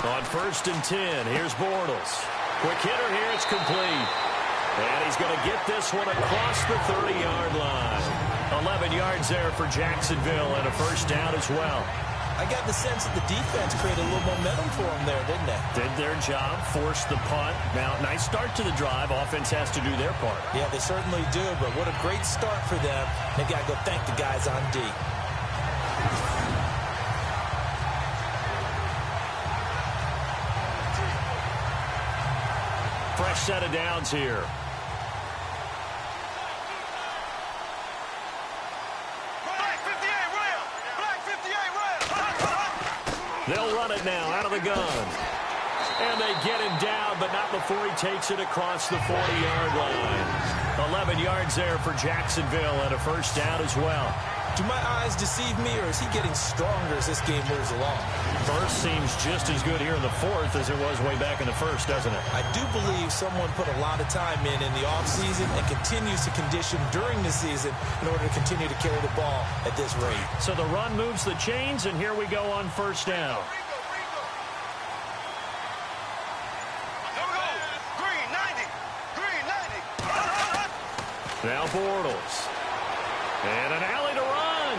On 1st and 10, here's Bortles. Quick hitter here, it's complete. And he's going to get this one across the 30-yard line. 11 yards there for Jacksonville and a 1st down as well. I got the sense that the defense created a little momentum for them there, didn't they? Did their job, forced the punt. Now, nice start to the drive. Offense has to do their part. Yeah, they certainly do, but what a great start for them. They got to go thank the guys on D. Fresh set of downs here. They'll run it now out of the gun. And they get him down, but not before he takes it across the 40-yard line. 11 yards there for Jacksonville and a 1st down as well. Do my eyes deceive me, or is he getting stronger as this game moves along? First seems just as good here in the 4th as it was way back in the 1st, doesn't it? I do believe someone put a lot of time in the offseason and continues to condition during the season in order to continue to carry the ball at this rate. So the run moves the chains, and here we go on 1st down. Now Bortles. And an alley to run.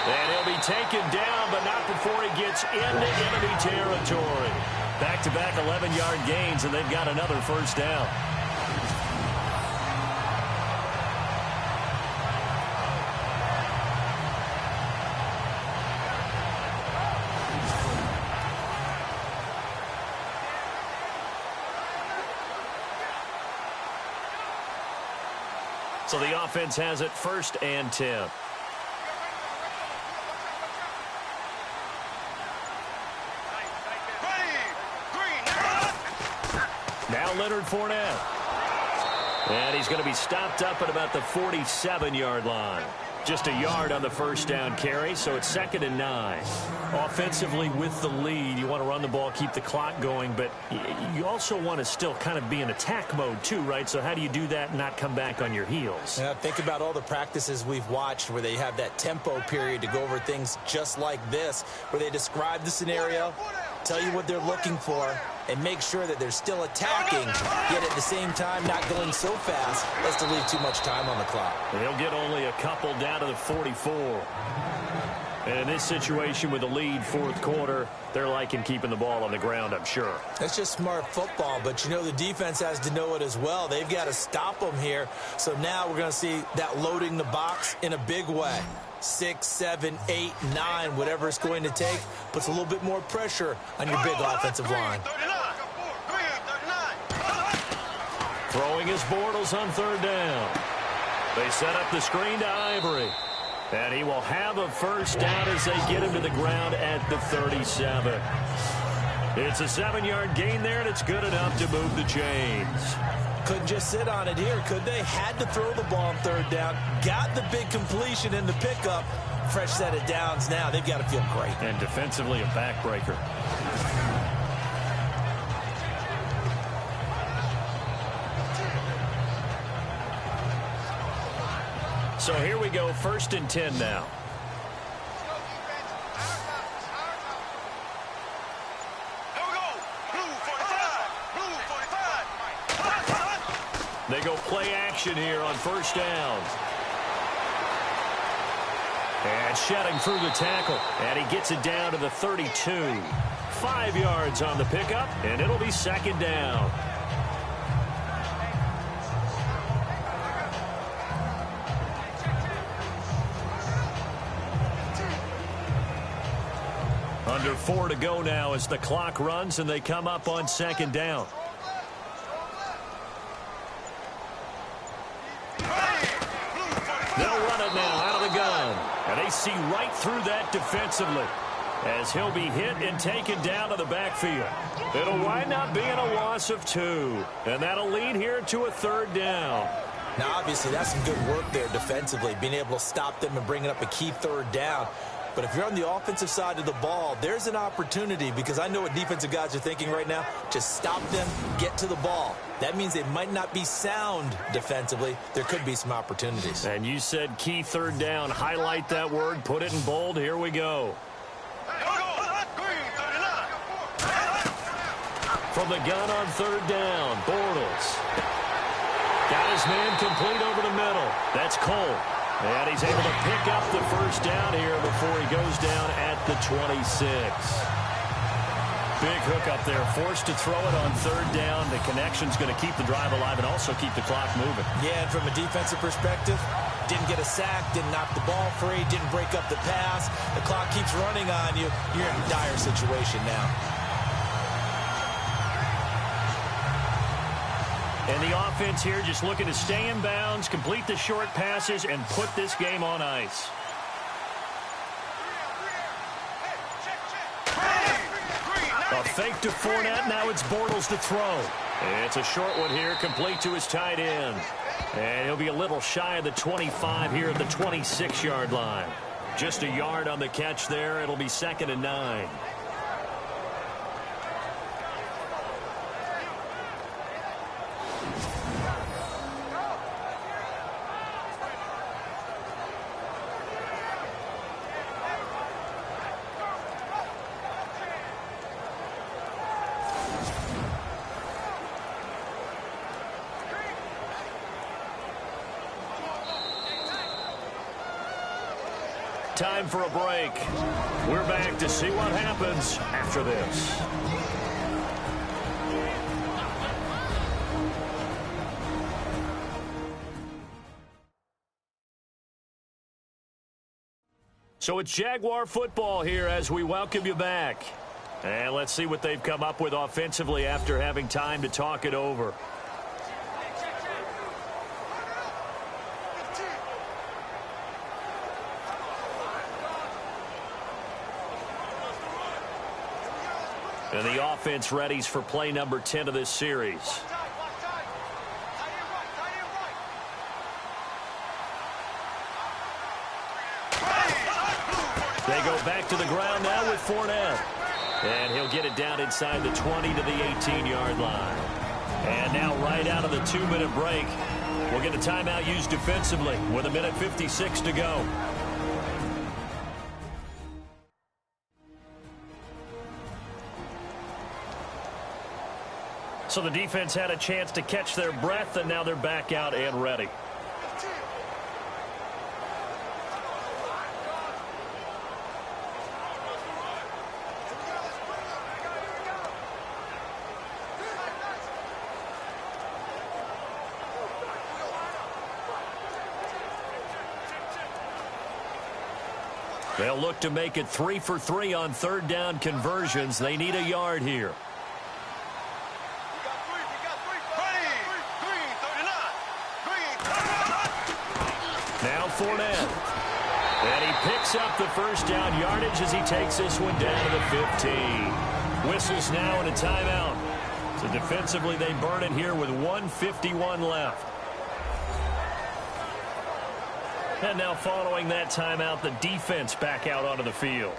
And he'll be taken down, but not before he gets into enemy territory. Back-to-back 11-yard gains, and they've got another 1st down. So the offense has it 1st and 10. Now Leonard Fournette. And he's going to be stopped up at about the 47-yard line. Just a yard on the 1st down carry, so it's 2nd and 9. Offensively with the lead, you want to run the ball, keep the clock going, but you also want to still kind of be in attack mode too, right? So how do you do that and not come back on your heels? Yeah, think about all the practices we've watched where they have that tempo period to go over things just like this, where they describe the scenario, tell you what they're looking for, and make sure that they're still attacking, yet at the same time not going so fast as to leave too much time on the clock. They'll get only a couple down to the 44. And in this situation with the lead 4th quarter, they're liking keeping the ball on the ground, I'm sure. That's just smart football, but you know the defense has to know it as well. They've got to stop them here. So now we're going to see that loading the box in a big way. 6, 7, 8, 9, whatever it's going to take, puts a little bit more pressure on your big offensive line. Throwing his Bortles on 3rd down. They set up the screen to Ivory. And he will have a first down as they get him to the ground at the 37. It's a 7-yard gain there, and it's good enough to move the chains. Couldn't just sit on it here, could they? Had to throw the ball on third down. Got the big completion in the pickup. Fresh set of downs now. They've got to feel great. And defensively, a backbreaker. So here we go, 1st and 10 now. Here we go. Blue 45. Blue 45. They go play action here on 1st down. And shedding through the tackle. And he gets it down to the 32. 5 yards on the pickup, and it'll be 2nd down. Under 4 to go now as the clock runs and they come up on 2nd down. They'll run it now out of the gun. And they see right through that defensively as he'll be hit and taken down to the backfield. It'll wind up being a loss of 2. And that'll lead here to a 3rd down. Now, obviously, that's some good work there defensively, being able to stop them and bringing up a key 3rd down. But if you're on the offensive side of the ball, there's an opportunity, because I know what defensive guys are thinking right now. Just stop them, get to the ball. That means they might not be sound defensively. There could be some opportunities. And you said key 3rd down. Highlight that word. Put it in bold. Here we go. From the gun on 3rd down, Bortles. Got his man complete over the middle. That's Cole. And he's able to pick up the first down here before he goes down at the 26. Big hook up there, forced to throw it on 3rd down. The connection's going to keep the drive alive and also keep the clock moving. Yeah, and from a defensive perspective, didn't get a sack, didn't knock the ball free, didn't break up the pass. The clock keeps running on you. You're in a dire situation now. And the offense here just looking to stay in bounds, complete the short passes, and put this game on ice. A fake to Fournette. Now it's Bortles to throw. It's a short one here, complete to his tight end. And he'll be a little shy of the 25 here at the 26-yard line. Just a yard on the catch there. It'll be 2nd and 9. Time for a break. We're back to see what happens after this. So it's Jaguar football here as we welcome you back. And let's see what they've come up with offensively after having time to talk it over. And the offense readies for play number 10 of this series. They go back to the ground now with Fournette. And he'll get it down inside the 20 to the 18-yard line. And now right out of the 2-minute break, we'll get a timeout used defensively with 1:56 to go. So the defense had a chance to catch their breath, and now they're back out and ready. They'll look to make it 3 for 3 on 3rd down conversions. They need a yard here. Fournette. And he picks up the first down yardage as he takes this one down to the 15. Whistles now and a timeout. So defensively, they burn it here with 1:51 left. And now following that timeout, the defense back out onto the field.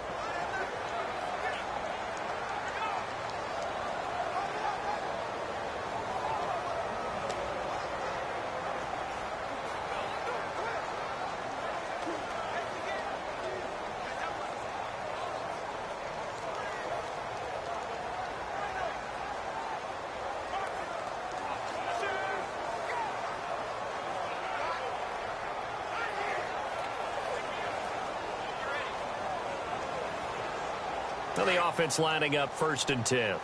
So the offense lining up 1st and 10.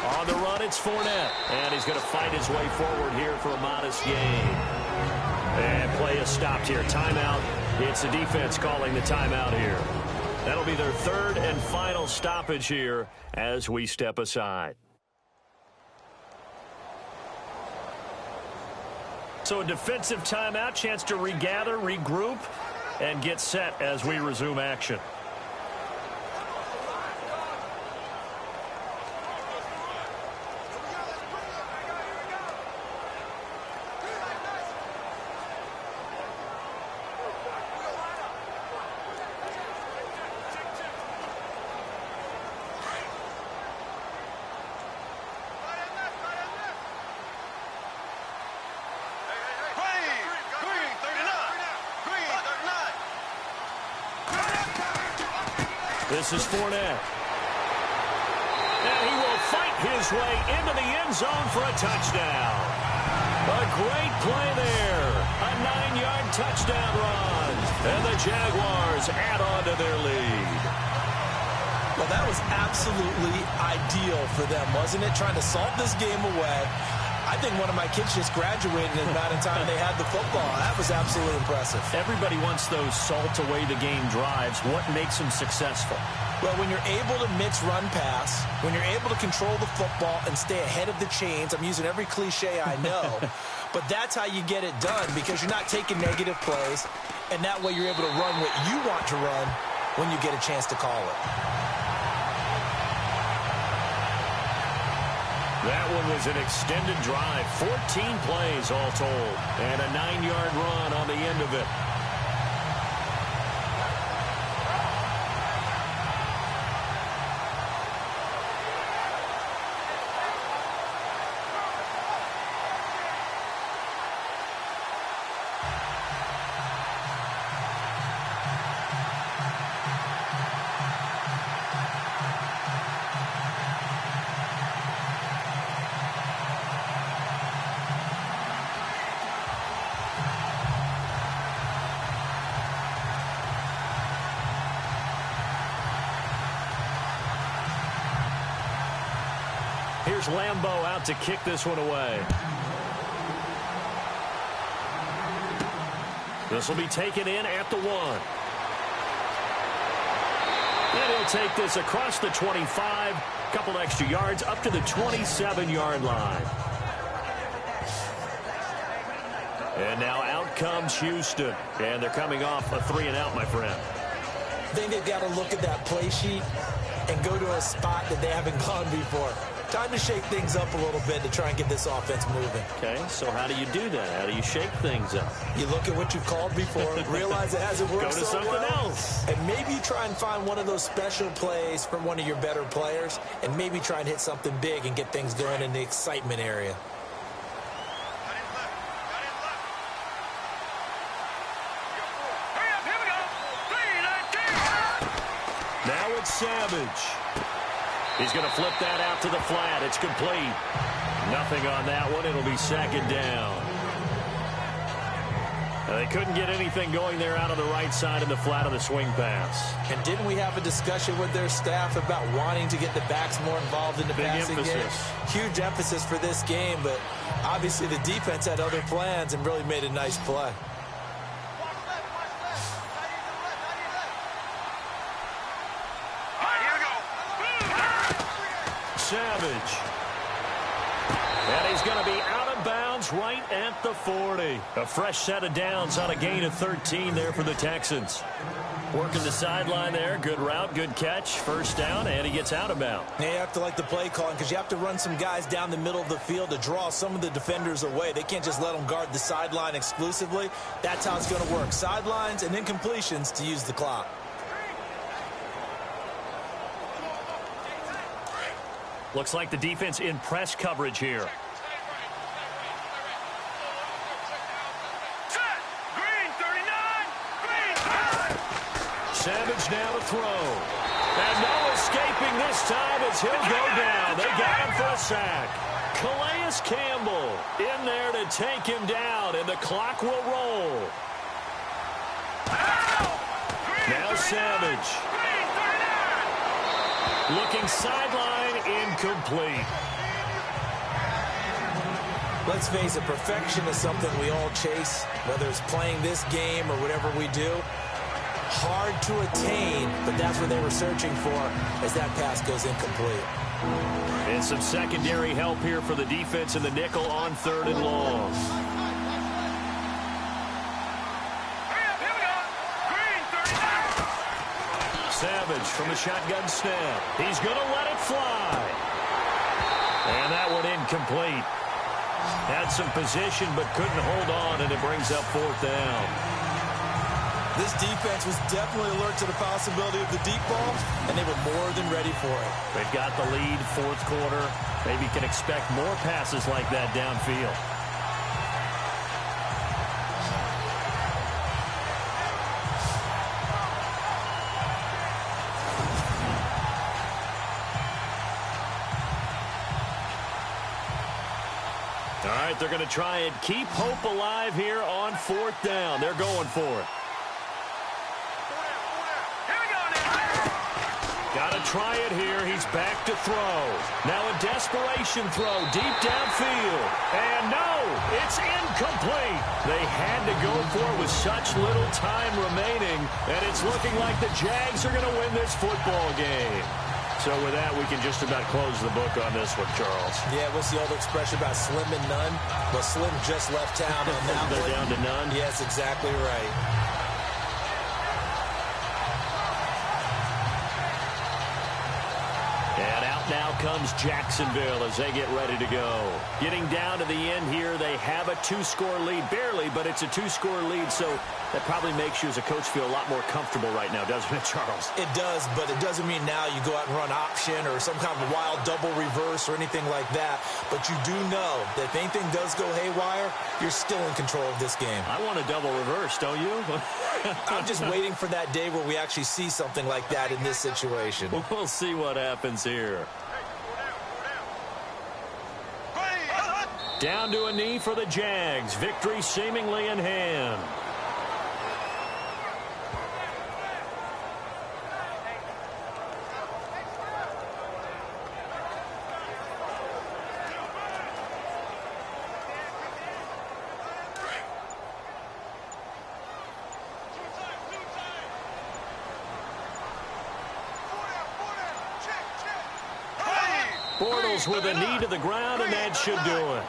On the run, it's Fournette. And he's going to fight his way forward here for a modest gain. And play is stopped here. Timeout. It's the defense calling the timeout here. That'll be their 3rd and final stoppage here as we step aside. So a defensive timeout, chance to regather, regroup, and get set as we resume action. This is Fournette. And he will fight his way into the end zone for a touchdown. A great play there. A 9-yard touchdown run. And the Jaguars add on to their lead. Well, that was absolutely ideal for them, wasn't it? Trying to salt this game away. I think one of my kids just graduated in the amount of time they had the football. That was absolutely impressive. Everybody wants those salt-away-the-game drives. What makes them successful? Well, when you're able to mix run-pass, when you're able to control the football and stay ahead of the chains, I'm using every cliche I know, but that's how you get it done because you're not taking negative plays, and that way you're able to run what you want to run when you get a chance to call it. That one was an extended drive, 14 plays all told, and a 9-yard run on the end of it. Here's Lambeau out to kick this one away. This will be taken in at the 1. And he'll take this across the 25, couple extra yards up to the 27-yard line. And now out comes Houston. And they're coming off a 3-and-out, my friend. I think they've got to look at that play sheet and go to a spot that they haven't gone before. Time to shake things up a little bit to try and get this offense moving. Okay, so how do you do that? How do you shake things up? You look at what you've called before, realize it hasn't worked so well. Go to something else. And maybe you try and find one of those special plays from one of your better players, and maybe try and hit something big and get things going in the excitement area. Now it's Savage. He's going to flip that out to the flat. It's complete. Nothing on that one. It'll be 2nd down. They couldn't get anything going there out of the right side of the flat of the swing pass. And didn't we have a discussion with their staff about wanting to get the backs more involved in the passing game? Huge emphasis for this game, but obviously the defense had other plans and really made a nice play. Savage. And he's going to be out of bounds right at the 40. A fresh set of downs on a gain of 13 there for the Texans. Working the sideline there. Good route, good catch. First down, and he gets out of bounds. You have to like the play calling because you have to run some guys down the middle of the field to draw some of the defenders away. They can't just let them guard the sideline exclusively. That's how it's going to work. Sidelines and then completions to use the clock. Looks like the defense in press coverage here. Savage now to throw. And no escaping this time as he'll go down. They got him for a sack. Calais Campbell in there to take him down, and the clock will roll. Now Savage. Looking sideline, incomplete. Let's face it, perfection is something we all chase, whether it's playing this game or whatever we do. Hard to attain, but that's what they were searching for as that pass goes incomplete. And some secondary help here for the defense in the nickel on 3rd and long. Savage from the shotgun snap. He's going to let it fly. And that one incomplete. Had some position but couldn't hold on, and it brings up 4th down. This defense was definitely alert to the possibility of the deep ball, and they were more than ready for it. They've got the lead, 4th quarter. Maybe can expect more passes like that downfield. All right, they're going to try and keep hope alive here on 4th down. They're going for it. Got to try it here. He's back to throw. Now a desperation throw deep downfield. And no, it's incomplete. They had to go for it with such little time remaining. And it's looking like the Jags are going to win this football game. So with that, we can just about close the book on this one, Charles. Yeah, what's the old expression about slim and none? Well, Slim just left town on that. They're down to none? Yes, exactly right. And out now comes Jacksonville as they get ready to go. Getting down to the end here, they have a 2-score lead. Barely, but it's a 2-score lead, so that probably makes you as a coach feel a lot more comfortable right now, doesn't it, Charles? It does, but it doesn't mean now you go out and run option or some kind of wild double reverse or anything like that. But you do know that if anything does go haywire, you're still in control of this game. I want a double reverse, don't you? I'm just waiting for that day where we actually see something like that in this situation. We'll see what happens here. Down to a knee for the Jags. Victory seemingly in hand. Bortles with a knee to the ground, and that should do it.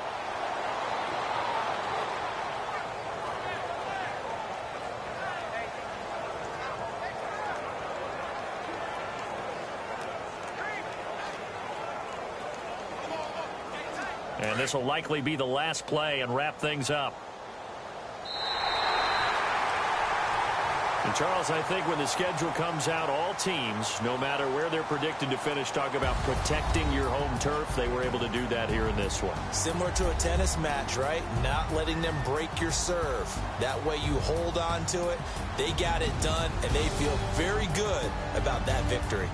And this will likely be the last play and wrap things up. And Charles, I think when the schedule comes out, all teams, no matter where they're predicted to finish, talk about protecting your home turf. They were able to do that here in this one. Similar to a tennis match, right? Not letting them break your serve. That way you hold on to it. They got it done, and they feel very good about that victory.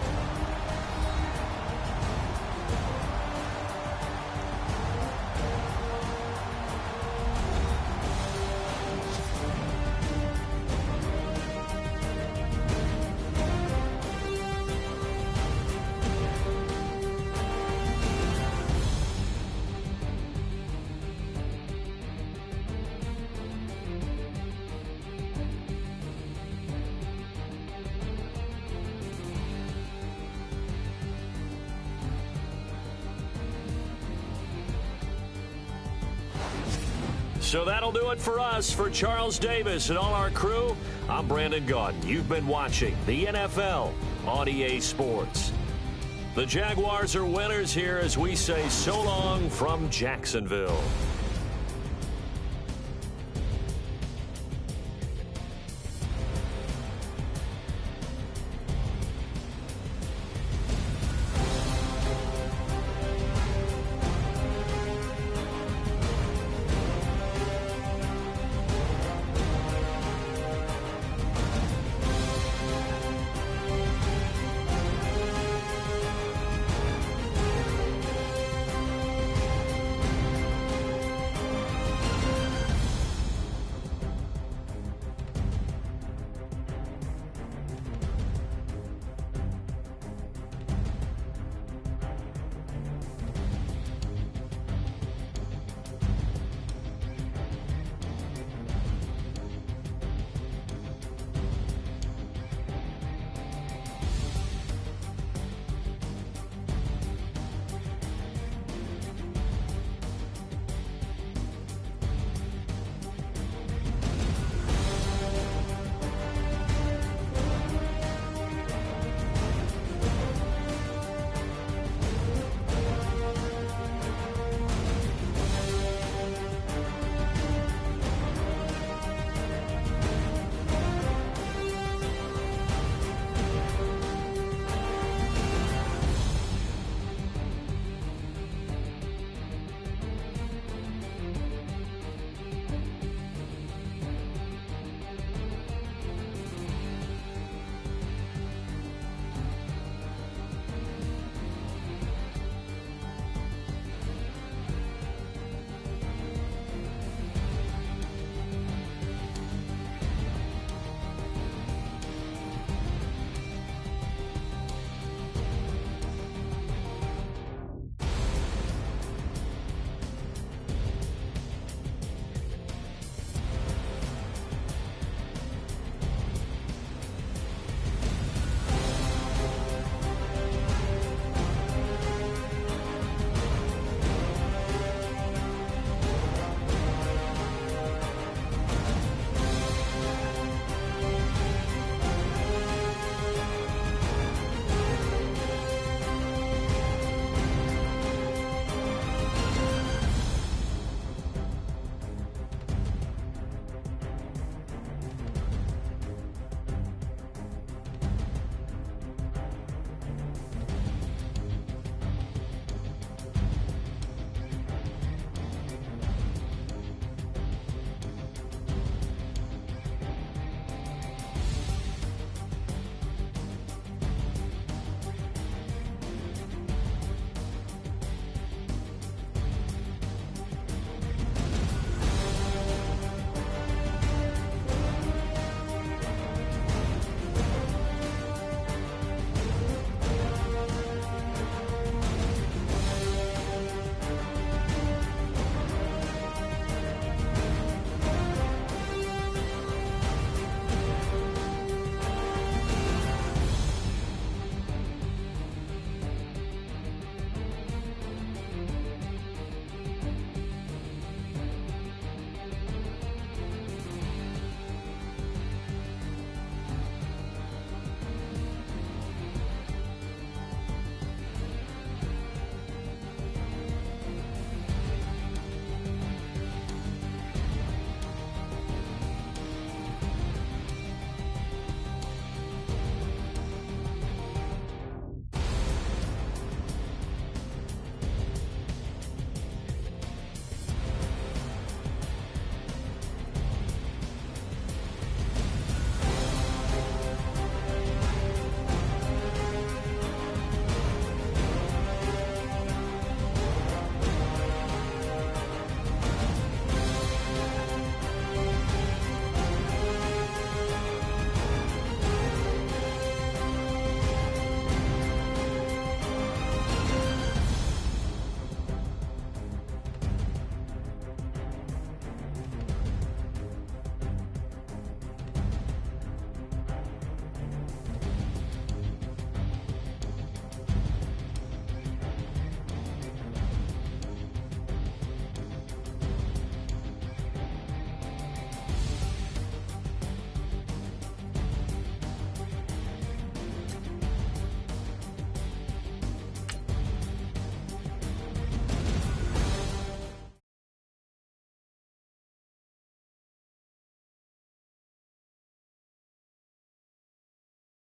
So that'll do it for us. For Charles Davis and all our crew, I'm Brandon Gaudin. You've been watching the NFL on EA Sports. The Jaguars are winners here as we say so long from Jacksonville.